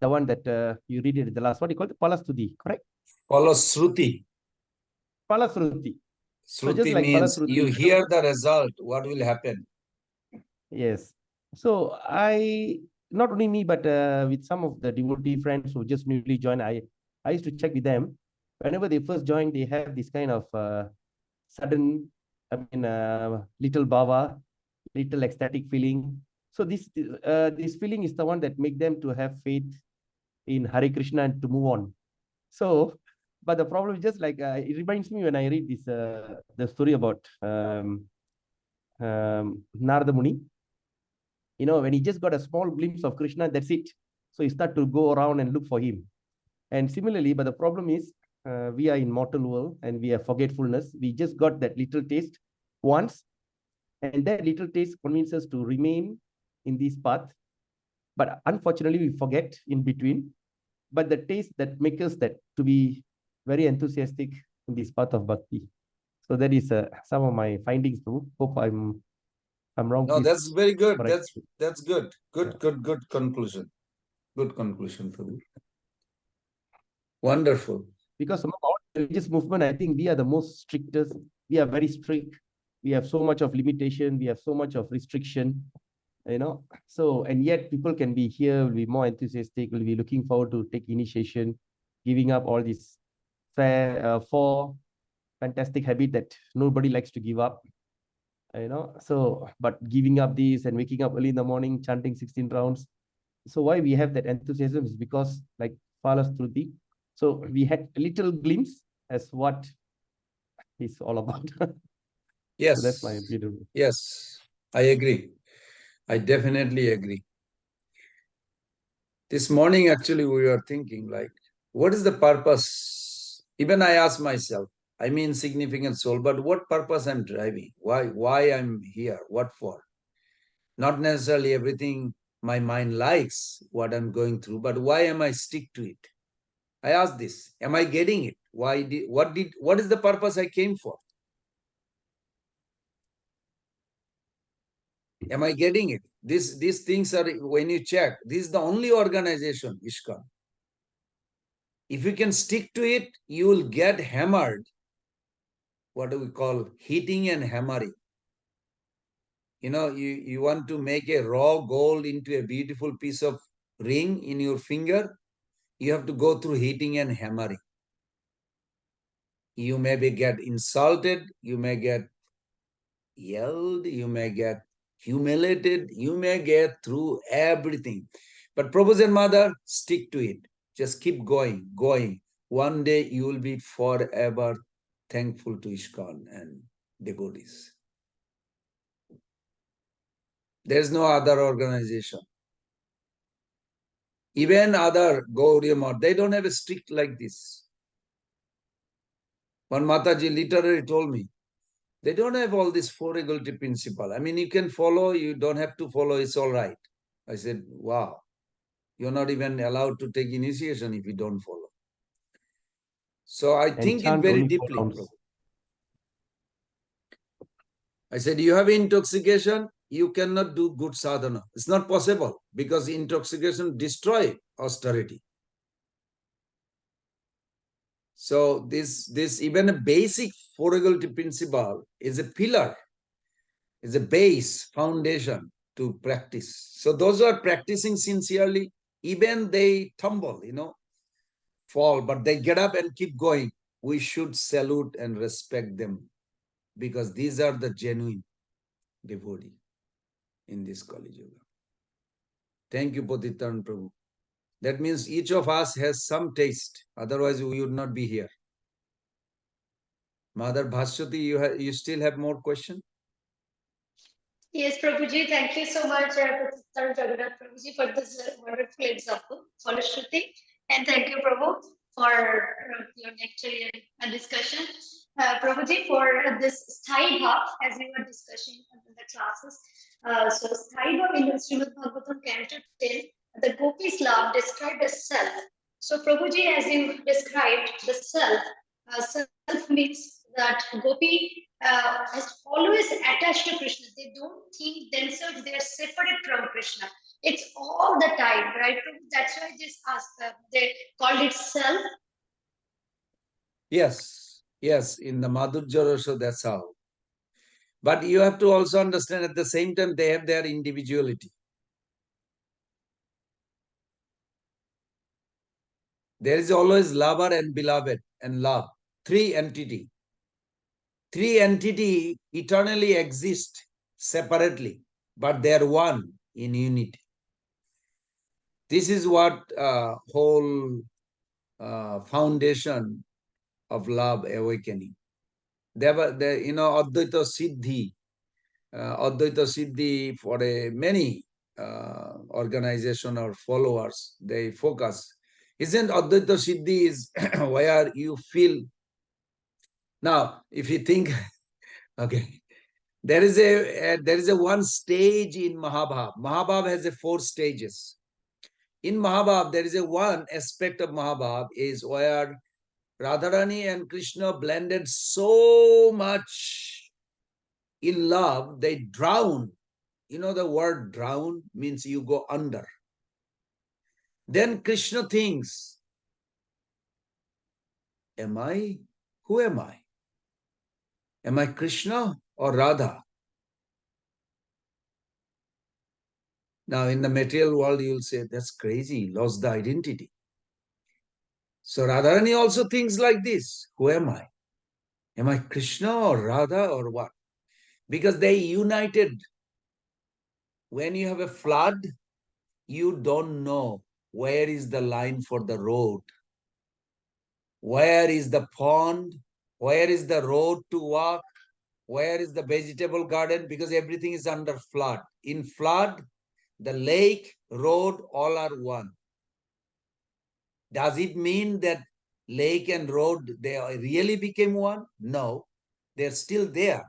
The one that you read it the last. What do you call it? Falastuti, correct? Falasruti. Falasruti. So just like means you hear the result, what will happen? Yes. So not only me, but with some of the devotee friends who just newly joined, I used to check with them. Whenever they first join, they have this kind of sudden, little bhava, little ecstatic feeling. So this feeling is the one that make them to have faith in Hare Krishna and to move on. So, but the problem is just like it reminds me when I read this the story about Narada Muni. When he just got a small glimpse of Krishna, that's it. So he start to go around and look for him. And similarly, but the problem is we are in mortal world and we have forgetfulness. We just got that little taste once, and that little taste convinces us to remain in this path. But unfortunately, we forget in between. But the taste that makes us that to be very enthusiastic in this path of bhakti. So that is some of my findings too. Hope I'm wrong. No, that's very good. That's good. Good conclusion. Good conclusion, Prabhu. Wonderful. Because among all religious movement, I think we are the most strictest. We are very strict. We have so much of limitation. We have so much of restriction. So, and yet people can be here, will be more enthusiastic, will be looking forward to take initiation, giving up all these four fantastic habits that nobody likes to give up. So, but giving up these and waking up early in the morning, chanting 16 rounds. So why we have that enthusiasm is because like Falastruti. So we had a little glimpse as what it's all about. Yes. So that's my opinion. Yes, I agree. I definitely agree. This morning, actually, we were thinking like, what is the purpose? Even I asked myself, I'm insignificant soul, but what purpose I'm driving? Why I'm here? What for? Not necessarily everything my mind likes what I'm going through, but why am I stick to it? I asked this, am I getting it? What is the purpose I came for? Am I getting it? These things are, when you check, this is the only organization, ISKCON. If you can stick to it, you will get hammered. What do we call hitting and hammering? You know, you want to make a raw gold into a beautiful piece of ring in your finger, you have to go through heating and hammering. You may get insulted, you may get yelled, you may get humiliated, you may get through everything. But Prabhu's and Mother, stick to it. Just keep going, going. One day you will be forever thankful to ISKCON and devotees. There's no other organization. Even other Gaudiya Math, they don't have a strict like this. One Mataji literally told me, they don't have all this four regulatory principle. I mean, you can follow, you don't have to follow, it's all right. I said, wow, you're not even allowed to take initiation if you don't follow. So I think it very deeply. I said, you have intoxication, you cannot do good sadhana. It's not possible because intoxication destroys austerity. So this even a basic four regulatory principle is a pillar, is a base, foundation to practice. So those who are practicing sincerely, even they tumble, fall, but they get up and keep going. We should salute and respect them because these are the genuine devotee in this Kali Yuga. Thank you, Patitan Prabhu. That means each of us has some taste. Otherwise, we would not be here. Mother Bhaswati, you still have more questions? Yes, Prabhuji, thank you so much, Patitan Jagannath Prabhuji, for this wonderful example, Shruti. And thank you, Prabhu, for your lecture and discussion. Prabhuji, for this Stayibhava, as we were discussing in the classes, so Stayibhava in the Srimad Bhagavatam Canto 10, the gopis love described as self. So Prabhuji, as you described, the self, self means that gopi is always attached to Krishna. They don't think themselves they are separate from Krishna. It's all the time, right? That's why they called it self. Yes, yes. In the Madhurya Rasa, that's how. But you have to also understand at the same time they have their individuality. There is always lover and beloved and love. Three entity. Three entity eternally exist separately, but they are one in unity. This is what whole foundation of love awakening. There were, Advaita Siddhi. Advaita Siddhi for many organization or followers, they focus. Isn't Advaita Siddhi is where you feel. Now, if you think, okay, there is a one stage in Mahabharata. Mahabharata has 4 stages. In Mahabharata, there is a one aspect of Mahabharata is where Radharani and Krishna blended so much in love, they drown. You know the word drown means you go under. Then Krishna thinks, who am I? Am I Krishna or Radha? Now in the material world, you'll say, that's crazy, lost the identity. So Radharani also thinks like this, who am I? Am I Krishna or Radha or what? Because they united. When you have a flood, you don't know where is the line for the road. Where is the pond? Where is the road to walk? Where is the vegetable garden? Because everything is under flood. In flood, the lake, road, all are one. Does it mean that lake and road, they really became one? No, they're still there.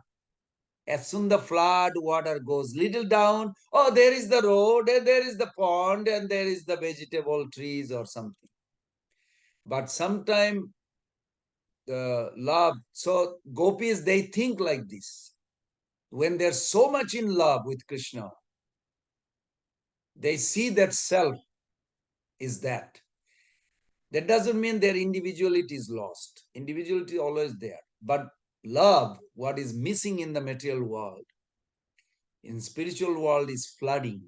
As soon the flood water goes little down, oh, there is the road, and there is the pond, and there is the vegetable trees or something. But sometime the love, so gopis, they think like this. When they're so much in love with Krishna, they see that self is that. That doesn't mean their individuality is lost. Individuality is always there. But love, what is missing in the material world, in spiritual world is flooding.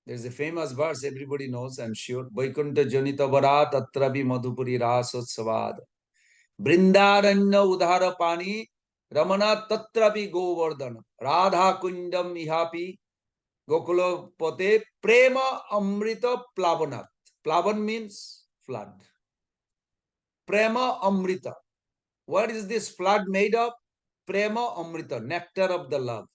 There's a famous verse everybody knows, I'm sure. Vaikuntha janita varat atrabi madhupuri rasotsavad. Brindaranya udhara pani ramana tatrapi govardhana. Radha kundam ihapi gokula pote prema amrita plavanat. Plavan means flood. Prema amrita. What is this flood made of? Prema amrita, nectar of the love.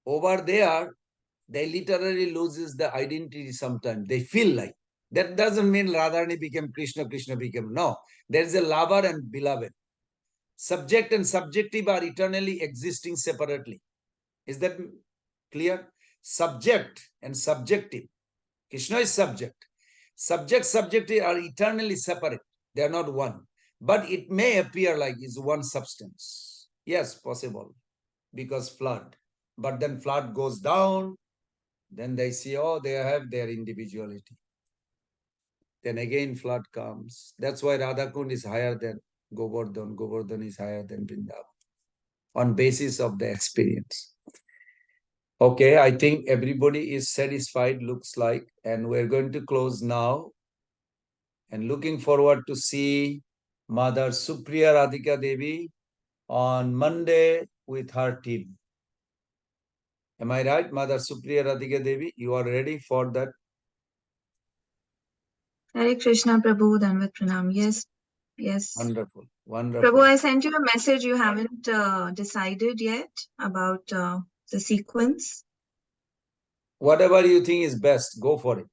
Over there, they literally loses the identity sometimes. They feel like. That doesn't mean Radharani became Krishna, Krishna became. No. There is a lover and beloved. Subject and subjective are eternally existing separately. Is that clear? Subject and subjective. Krishna is subject. Subject, subjective are eternally separate. They are not one. But it may appear like it's one substance. Yes, possible. Because flood. But then flood goes down. Then they see, oh, they have their individuality. Then again flood comes. That's why Radhakund is higher than Govardhan. Govardhan is higher than Vrindavan. On basis of the experience. Okay, I think everybody is satisfied, looks like. And we're going to close now. And looking forward to see Mother Supriya Radhika Devi on Monday with her team. Am I right, Mother Supriya Radhika Devi? You are ready for that? Hare Krishna, Prabhu, Danvat Pranam. Yes, yes. Wonderful, wonderful. Prabhu, I sent you a message. You haven't decided yet about the sequence. Whatever you think is best, go for it.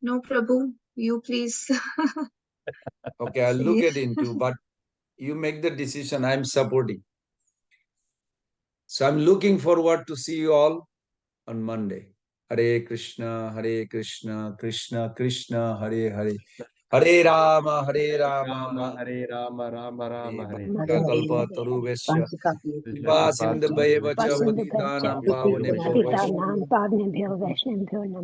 No, Prabhu, you please. Okay, I'll look at into, but you make the decision. I'm supporting. So I'm looking forward to see you all on Monday. Hare Krishna, Krishna Krishna, Hare Hare. Hare Rama, Hare Rama, Hare Rama, Rama Rama, Hare Kalpa Taruvesya. Vasindhavaya Vacha Patitanam Pavanebhyo Vaishnavibhyo.